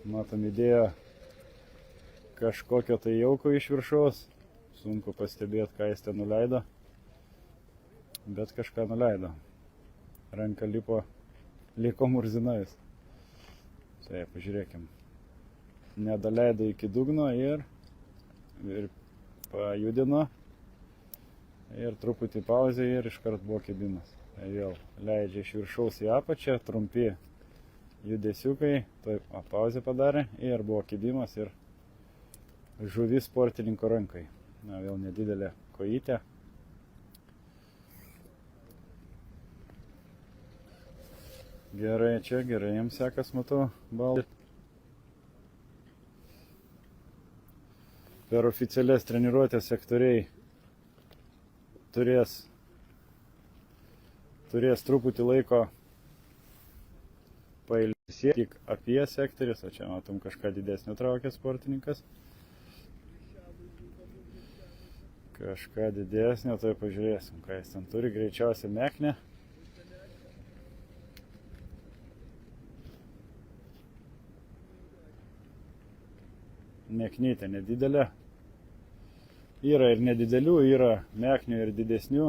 Matom, įdėjo kažkokio tai jauko iš viršaus. Sunku pastebėti, ką jis ten nuleido. Bet kažką nuleido. Ranka liko murzinojus. Tai pažiūrėkim. Nedaleido iki dugno ir pajudino. Ir truputį pauzė ir iškart buvo kibimas. Tai vėl leidžia iš viršaus į apačią, trumpi judesiukai. Taip, pauzę padarė ir buvo kibimas ir žuvis sportininko rankai. Na, vėl nedidelė kojytė. Gerai, čia gerai, jiems sekas, matau, balai. Per oficialias treniruotės sektoriai turės truputį laiko pailsėti tik apie sektorius, o čia matom kažką didesnio traukia sportininkas. Kažką didesnio, tai pažiūrėsim, ką jis ten turi, greičiausiai meknę. Meknytė nedidelė. Yra ir nedidelių, yra meknių ir didesnių.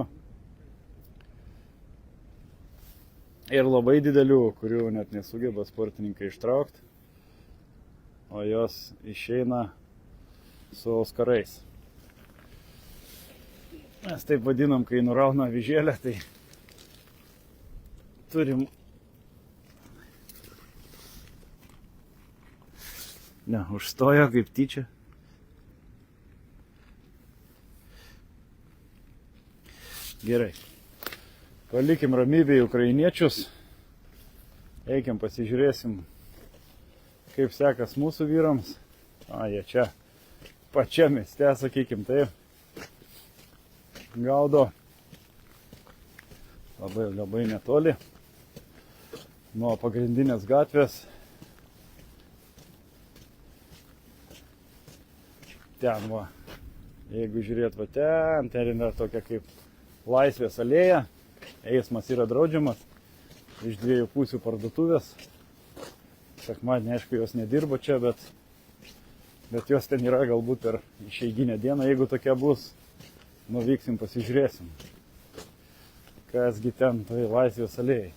Ir labai didelių, kurių net nesugeba sportininkai ištraukti. O jos išeina su auskarais. Mes taip vadinam, kai nurauna vyžėlę, tai turim... Ne, užstojo kaip tyčia. Gerai. Palikim ramybėj ukrainiečius. Eikim pasižiūrėsim, kaip sekas mūsų vyrams. Jie čia pačia mieste, sakykim taip. Gaudo. Labai netoli. Nuo pagrindinės gatvės. Ten va, jeigu žiūrėt va ten yra tokia kaip laisvės alėja, eismas yra draudžiamas, iš dviejų pusių parduotuvės. Sekmadienį, aišku, jos nedirba čia, bet jos ten yra galbūt per išeiginę dieną, jeigu tokia bus, nuvyksim, pasižiūrėsim, kasgi ten toj laisvės alėjai.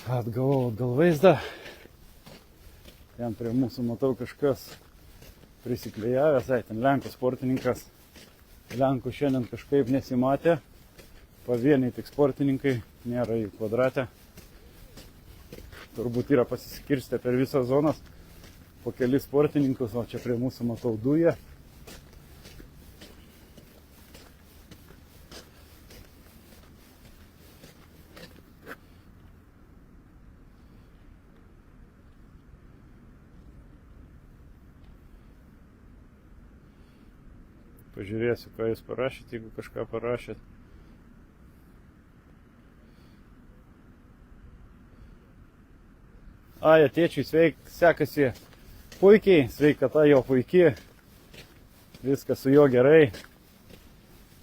Atgavau atgal vaizdą. Ten prie mūsų matau kažkas prisiklijavęs, ten Lenkų sportininkas. Lenkų šiandien kažkaip nesimatė. Pavieniai tik sportininkai, nėra jų kvadrate. Turbūt yra pasiskirstę per visą zonas po kelis sportininkus, o čia prie mūsų matau dują. Pažiūrėsiu, ką jūs parašėt, jeigu kažką parašėt. Tėčiui sekasi puikiai, sveikata jo puikiai, viskas su juo gerai,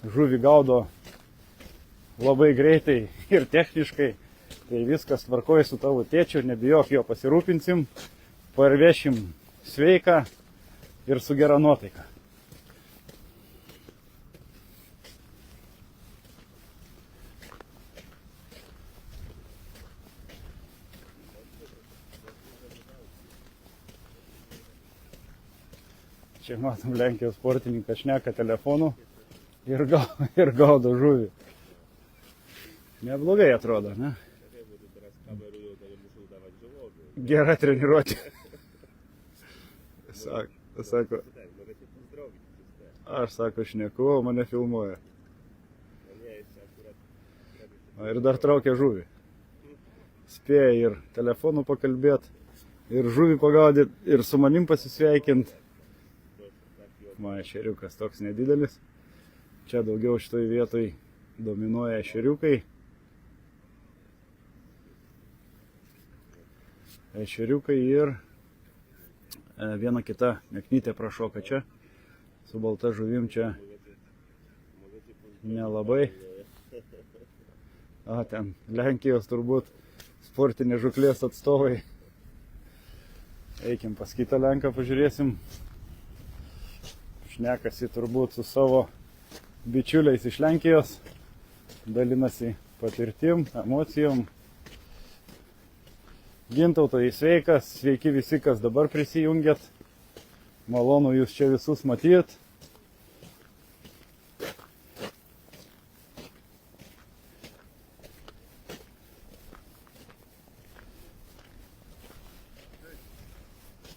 žuvį gaudo labai greitai ir techniškai, tai viskas tvarkoja su tavo tėčiu, nebijok, jo pasirūpinsim, parvešim sveiką ir su gera nuotaika. Čia matom Lenkijos sportininką šneka telefonu ir gaudo žuvį. Neblogai atrodo, ne? Gera treniruotė. Sako, aš sako šneku, o mane filmuoja. Ir dar traukia žuvį. Spėja ir telefonu pakalbėti, ir žuvį pagaudyti, ir su manim pasisveikinti. Man ešeriukas toks nedidelis. Čia daugiau šitoj vietoj dominuoja ešeriukai. Ešeriukai ir viena kita meknytė prašoka čia. Su balta žuvim čia nelabai. O, ten Lenkijos turbūt sportinės žuklės atstovai. Eikim pas kitą Lenką, pažiūrėsim. Šnekasi turbūt su savo bičiuliais iš Lenkijos. Dalinasi patirtim, emocijom. Gintautai sveikas, sveiki visi, kas dabar prisijungėt. Malonu jūs čia visus matyt.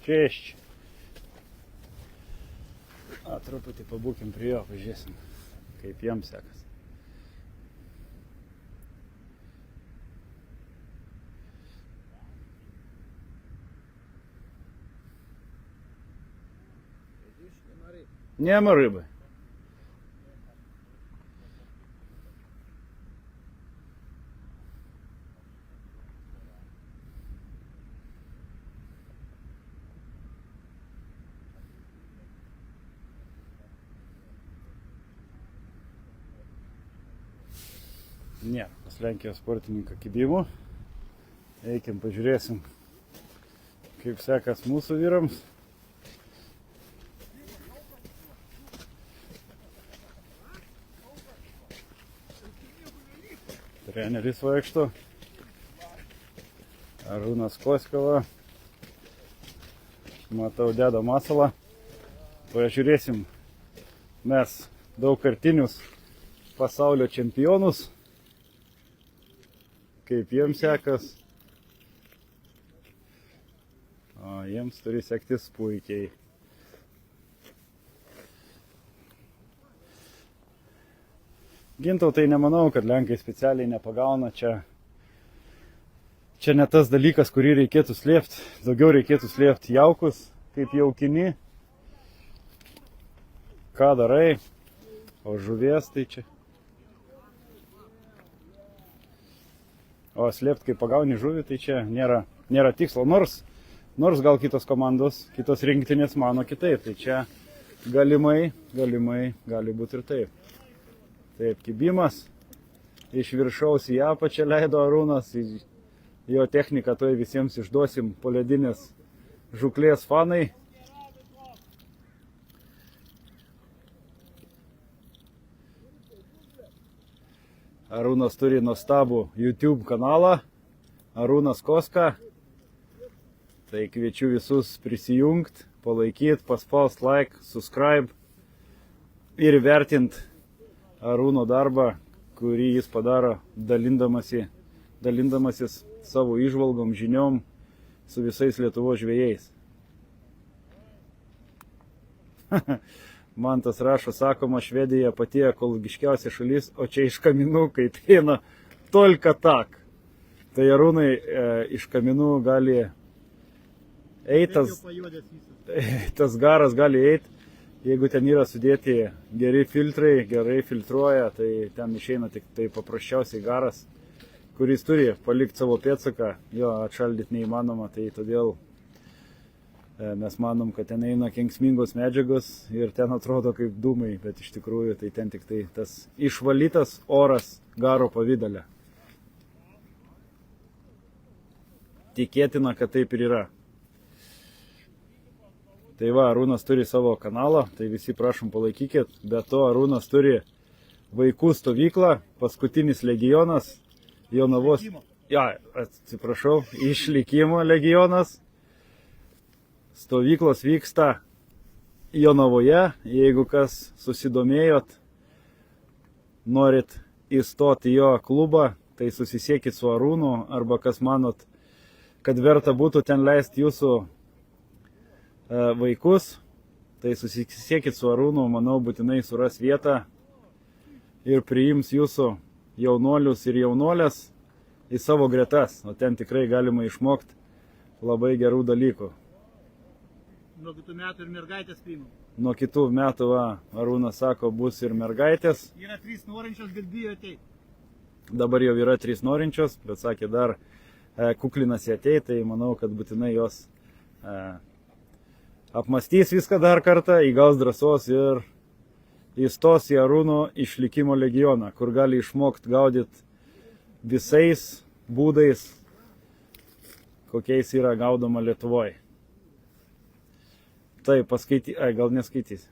Cześć. Truputį pabūkim prie jo, pažiūrėsim, kaip jiems sekas. Нема риби. Nėra pas Lenkijos sportininką kibimų. Eikim pažiūrėsim, kaip sekas mūsų vyrams. Treneris vaikšto. Arūnas Koskova. Matau, deda masalą. Pažiūrėsim mes daugkartinius pasaulio čempionus. Kaip jiems sekas. O jiems turi sektis puikiai. Gintautai, nemanau, kad Lenkai specialiai nepagauna. Čia ne tas dalykas, kurį reikėtų slėpti. Daugiau reikėtų slėpti jaukus, kaip jaukini. Ką darai, o žuvies tai čia. O slėpti, kai pagauni žuvį, tai čia nėra tikslo. Nors gal kitos komandos, kitos rinktinės mano kitaip. Tai čia galimai gali būti ir taip. Taip, kibimas. Iš viršaus į apačią leido Arūnas. Jo techniką toj visiems išduosim poledinės žuklės fanai. Arūnas turi nuostabų YouTube kanalą. Arūnas Koska. Tai kviečiu visus prisijungti, palaikyti, paspaust like, subscribe ir vertinti Arūno darbą, kurį jis padaro dalindamasis savo įžvalgom, žiniom su visais Lietuvos žvejais. Mantas rašo, sakoma, Švedija pati ekologiškiausia šalis, o čia iš kaminų, kaip eina, tolka tak. Tai Arūnai iš kaminų gali eiti, tas garas gali eiti. Jeigu ten yra sudėti geri filtrai, gerai filtruoja, tai ten išeina tik tai paprasčiausiai garas, kuris turi palikti savo pėdsaką, jo atšaldyti neįmanoma, tai todėl mes manom, kad ten eina kenksmingos medžiagos ir ten atrodo kaip dūmai, bet iš tikrųjų tai ten tik tai tas išvalytas oras garo pavidale. Tikėtina, kad taip ir yra. Tai va, Arūnas turi savo kanalą, tai visi prašom palaikykit. Be to, Arūnas turi vaikų stovyklą, paskutinis legionas, Jonavos, Išlikimo legionas. Stovyklos vyksta Jonavoje. Jeigu kas susidomėjot, norit įstoti į jo klubą, tai susisiekit su Arūnu, arba kas manot, kad verta būtų ten leisti jūsų vaikus, tai susisiekit su Arūnu, manau, būtinai suras vietą ir priims jūsų jaunuolius ir jaunolės į savo gretas, o ten tikrai galima išmokti labai gerų dalykų. Nuo kitų metų ir mergaitės priimam. Nuo kitų metų, Arūnas sako, bus ir mergaitės. Yra 3 norinčios, bet bijo ateiti. Dabar jau yra 3 norinčios, bet sakė, dar kuklinasi ateiti, tai manau, kad būtinai jos apmastys viską dar kartą, įgaus drąsos ir įstos į Arūno išlikimo legioną, kur gali išmokti gaudyti visais būdais, kokiais yra gaudoma Lietuvoje. Tai paskaitys, gal neskaitys.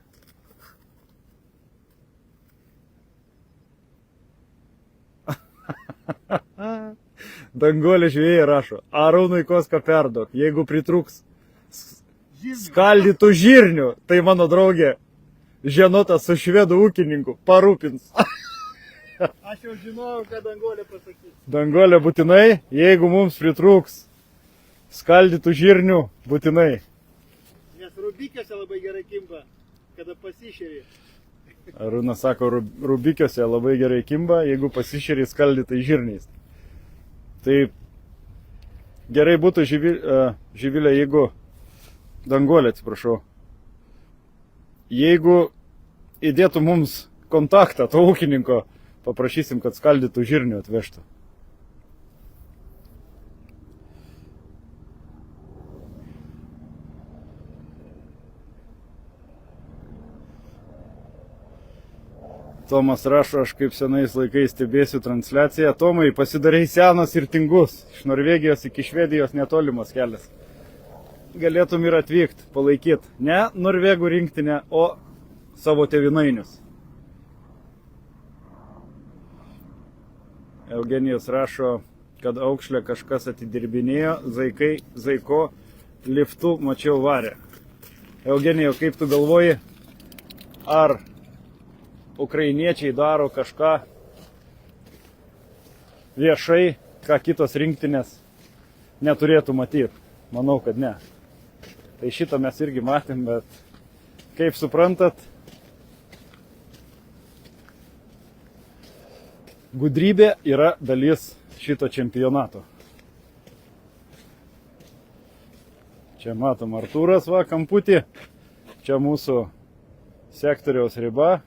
Danguolė žvėjai rašo, Arūnui Koska perduok, jeigu pritrūks skaldytų žirnių, tai mano draugė Ženotas su švedų ūkininku parūpins. Aš jau žinojau, kad Danguolė pasakys. Danguolė būtinai, jeigu mums pritrūks skaldytų žirnių, būtinai. Nes rubikiuose labai gerai kimba, kada pasišeri. Arūnas sako, rubikiuose labai gerai kimba, jeigu pasišeri skaldytai žirniais. Tai gerai būtų, Živilė, jeigu, Danguolė, atsiprašau, jeigu įdėtų mums kontaktą to ūkininko, paprašysim, kad skaldytų žirnių atvežtų. Tomas rašo, aš kaip senais laikais stebėsiu transliaciją. Tomai, pasidarai senas ir tingus. Iš Norvegijos iki Švedijos netolimas kelias. Galėtum ir atvykti, palaikyti. Ne norvegų rinktinę, o savo tėvynainius. Eugenijus rašo, kad Aukšlė kažkas atidirbinėjo, Zaiko liftu mačiau varė. Eugenijau, kaip tu galvoji, ar ukrainiečiai daro kažką viešai, ką kitos rinktinės neturėtų matyti? Manau, kad ne. Tai šitą mes irgi matėm, bet kaip suprantat, gudrybė yra dalis šito čempionato. Čia matom Artūras, kamputį. Čia mūsų sektoriaus riba.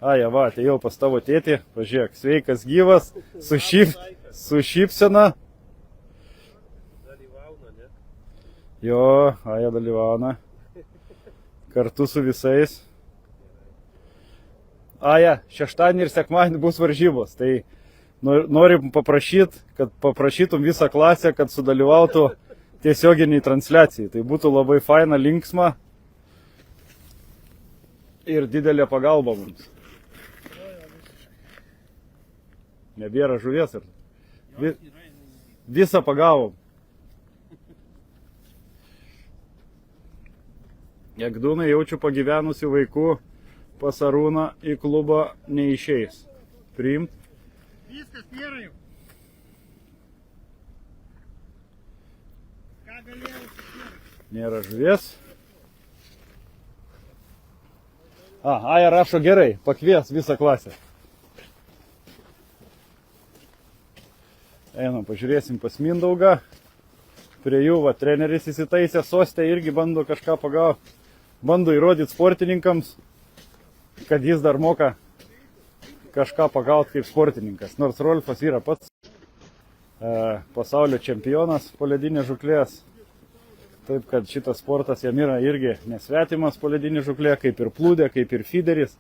Aja, atėjau pas tavo tėtį. Pažiūrėk, sveikas gyvas, su šypsena. Jo, Aja dalyvauna. Kartu su visais. Aja, šeštadienį ir sekmadienį bus varžybos. Tai norim paprašyti, kad paprašytum visą klasę, kad sudalyvautų tiesioginiai transliacijai. Tai būtų labai faina, linksma ir didelė pagalba mums. Nebėra žuvies ir visą pagavom. Jagdūnai jaučiu pagyvenusių vaikų pas Arūną į klubą neišeis. Priimt. Viskas nėra jau. Ką galėjau susirti? Nėra žuvies. Aja rašo gerai, pakvies visą klasę. Einam, pažiūrėsim pas Mindaugą. Prie jų treneris įsitaisė sostę, irgi bando kažką pagauti. Bando įrodyti sportininkams, kad jis dar moka kažką pagauti kaip sportininkas. Nors Rolfas yra pats pasaulio čempionas poledinės žūklės. Taip, kad šitas sportas jam yra irgi nesvetimas poledinė žūklė, kaip ir plūdė, kaip ir fideris.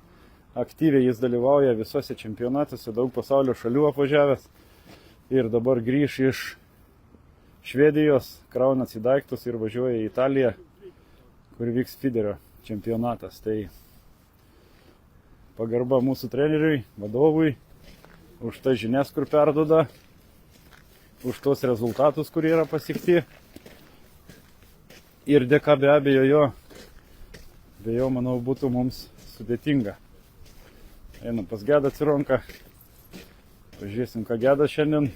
Aktyviai jis dalyvauja visose čempionatuose, daug pasaulio šalių apvažiavęs. Ir dabar grįš iš Švedijos, kraunasi daiktus ir važiuoja į Italiją, kur vyks fiderio čempionatas. Tai pagarba mūsų treneriui, vadovui, už tas žinias, kur perduoda, už tos rezultatus, kurie yra pasiekti. Ir dėka be abejo jo Be jo, manau, būtų mums sudėtinga. Einam pas Gedą Cironką. Pažiūrėsim, ką Gedas šiandien.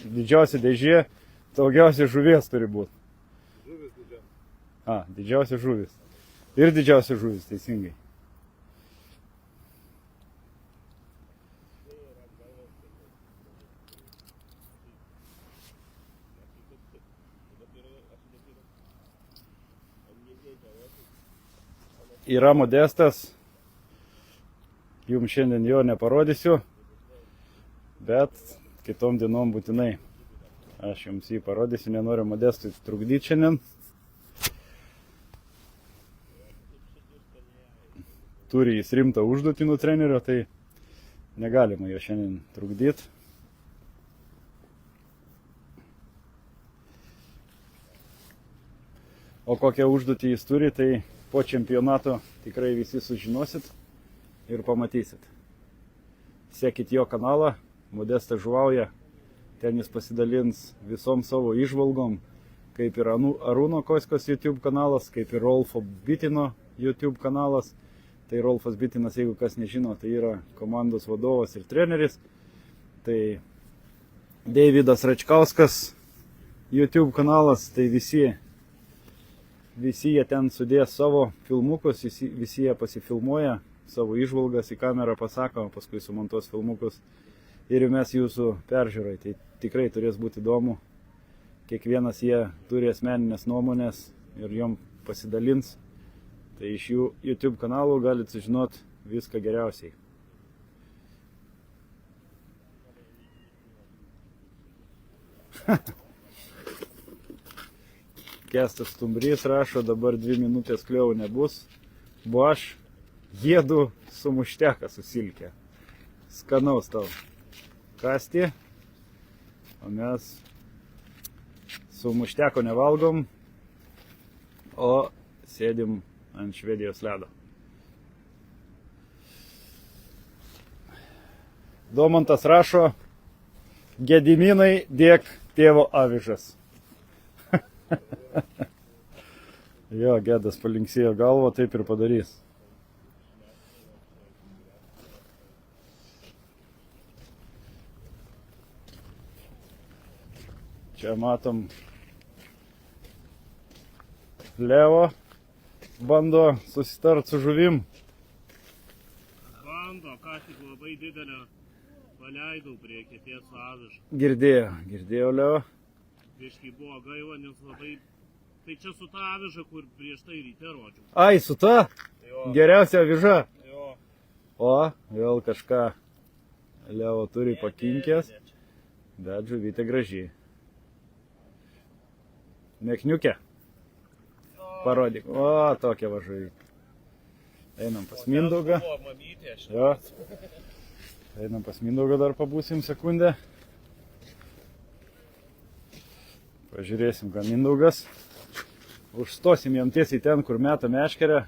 Didžiausia dėžė, daugiausia žuvies turi būti. Žuvis didžiausia. Didžiausia žuvis. Ir didžiausia žuvis, teisingai. Yra Modestas. Jums šiandien jo neparodysiu, bet kitom dienom būtinai. Aš jums jį parodysiu, nenoriu Modestui trukdyti šiandien. Turi jis rimtą užduotį nuo trenerio, tai negalima jo šiandien trukdyti. O kokią užduotį jis turi, tai po čempionato tikrai visi sužinosit ir pamatysit. Sekit jo kanalą, Modestas žuvauja, ten jis pasidalins visom savo įžvalgom, kaip ir Arūno Koskos YouTube kanalas, kaip ir Rolfo Bitino YouTube kanalas. Tai Rolfas Bitinas, jeigu kas nežino, tai yra komandos vadovas ir treneris. Tai Deividas Račkauskas YouTube kanalas, tai visi jie ten sudės savo filmukus, visi jie pasifilmuoja, savo įžvalgas į kamerą pasako, paskui sumontuos filmukus ir mes jūsų peržiūrai. Tai tikrai turės būti įdomu. Kiekvienas jie turi asmeninės nuomonės ir jom pasidalins. Tai iš jų YouTube kanalų galit sužinot viską geriausiai. Kestas Stumbrys rašo, dabar 2 minutės kliovų nebus. Bu aš jėdu su mušteka susilkę. Skanaus tau kasti. O mes su mušteko nevalgom, o sėdim ant Švedijos ledo. Domantas rašo, Gediminai dėk tėvo avižas. Jo, Gedas palinksėjo galvą, taip ir padarys. Čia matom Levo bando susitart su žuvim. Bando, ką tik labai didelę paleidau prie kėties su aviža. Girdėjo Levo. Biškai buvo gaila, nes labai... Tai čia su ta aviža, kur prieš tai ryte rodžiau. Ai, su ta? Jo. Geriausia aviža. Jo. O, vėl kažką Levo turi pakinkęs, bet žuvytė graži. Mekniukė. Parodyk. O, tokia va žuvytė. Einam pas Mindaugą. Jo. Einam pas Mindaugą, dar pabūsim sekundę. Pažiūrėsim, ką Mindaugas. Užstosim jam tiesiai ten, kur meta meškerę.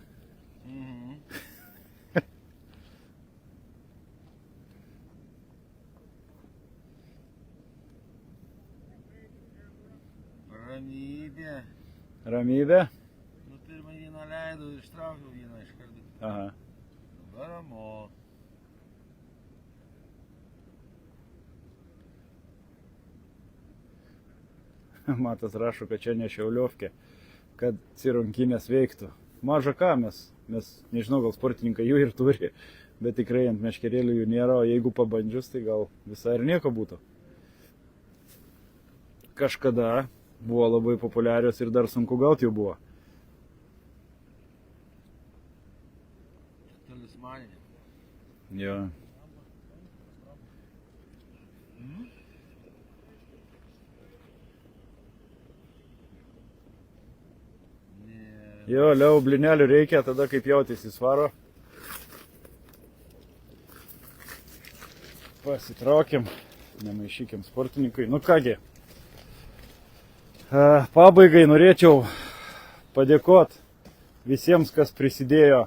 Ramybė. Ramybė. Nu, pirmą vieną leidau ir ištraukiau vieną iš karto. Aha. Dabar ramu. Matas rašo, kad čia ne Šiauliovkė, kad cironkinės veiktų. Maža ką mes nežinau, gal sportininkai jų ir turi, bet tikrai ant meškerėlių jų nėra, o jeigu pabandžius, tai gal visai ir nieko būtų. Kažkada buvo labai populiarios ir dar sunku gauti jų buvo. Talismaninė. Jo. Jo, Leo blinelių reikia, tada kaip jautys įsvaro. Pasitraukiam, nemaišykiam sportininkai. Nu kągi, pabaigai norėčiau padėkoti visiems, kas prisidėjo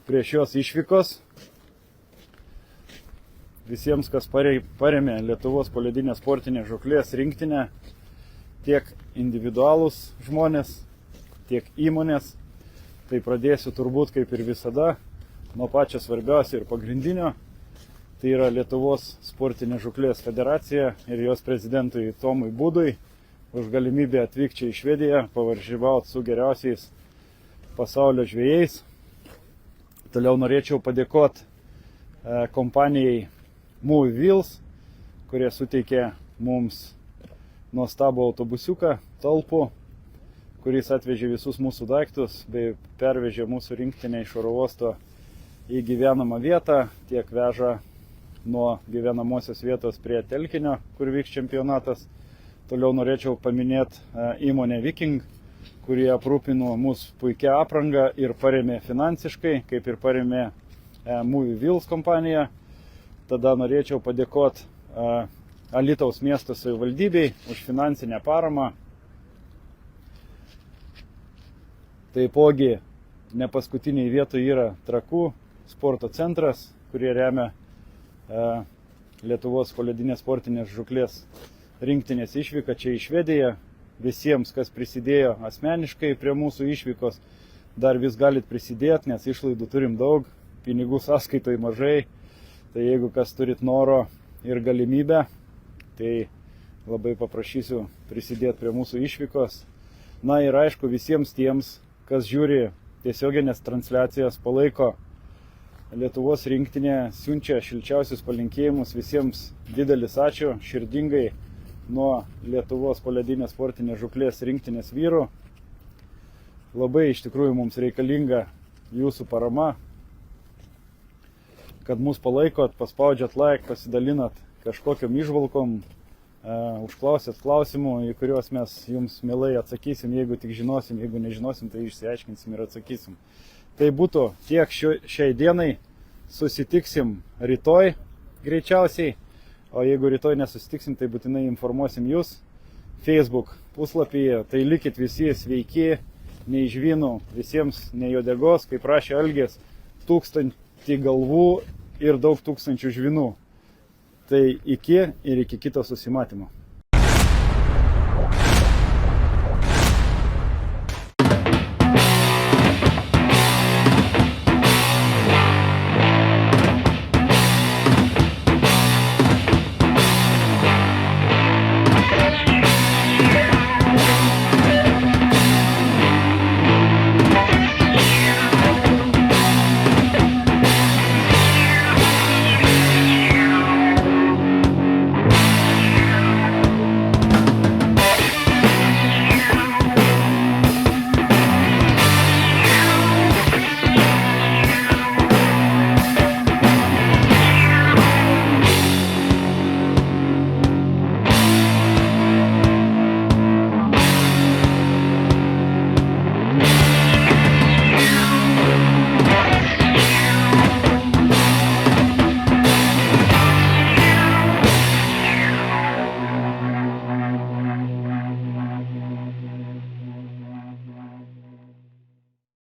prie šios išvykos. Visiems, kas parėmė Lietuvos poledinės sportinės žūklės rinktinę, tiek individualūs žmonės, tiek įmonės. Tai pradėsiu turbūt kaip ir visada nuo pačio svarbiausio ir pagrindinio. Tai yra Lietuvos sportinės žūklės federacija ir jos prezidentui Tomui Būdui už galimybę atvykti čia į Švediją, pavaržybauti su geriausiais pasaulio žvejais. Toliau norėčiau padėkoti kompanijai Movie Wheels, kurie suteikė mums nuostabų autobusiuką talpų, kuris atvežė visus mūsų daiktus bei pervežė mūsų rinktinę iš oro uosto į gyvenamą vietą, tiek veža nuo gyvenamosios vietos prie telkinio, kur vyks čempionatas. Toliau norėčiau paminėti įmonę Viking, kurie aprūpino mus puikia apranga ir paremė finansiškai, kaip ir paremė Movie Wheels kompanija. Tada norėčiau padėkoti Alytaus miesto savivaldybei už finansinę paramą. Taipogi ne paskutiniai vietoje yra Trakų sporto centras, kurie remia Lietuvos poledinės sportinės žūklės rinktinės išvyką čia į Švediją. Visiems, kas prisidėjo asmeniškai prie mūsų išvykos, dar vis galit prisidėti, nes išlaidų turim daug, pinigų sąskaitoj mažai. Tai jeigu kas turit noro ir galimybę, tai labai paprašysiu prisidėti prie mūsų išvykos. Na ir aišku, visiems tiems, kas žiūri tiesioginės transliacijas, palaiko Lietuvos rinktinė, siunčia šilčiausius palinkėjimus, visiems didelis ačiū, širdingai nuo Lietuvos poledinės sportinės žūklės rinktinės vyrų. Labai iš tikrųjų mums reikalinga jūsų parama, kad mus palaikot, paspaudžiat like, pasidalinat kažkokiam įžvalkom, užklausėt klausimų, į kuriuos mes jums mielai atsakysim, jeigu tik žinosim, jeigu nežinosim, tai išsiaiškinsim ir atsakysim. Tai būtų tiek šiai dienai, susitiksim rytoj greičiausiai, o jeigu rytoj nesusitiksim, tai būtinai informuosim jūs Facebook puslapyje. Tai likit visi sveiki, neižvynų, visiems nejodegos, kaip rašė Algis, 1000 galvų ir daug tūkstančių žvynų. Tai iki ir iki kito susimatymo.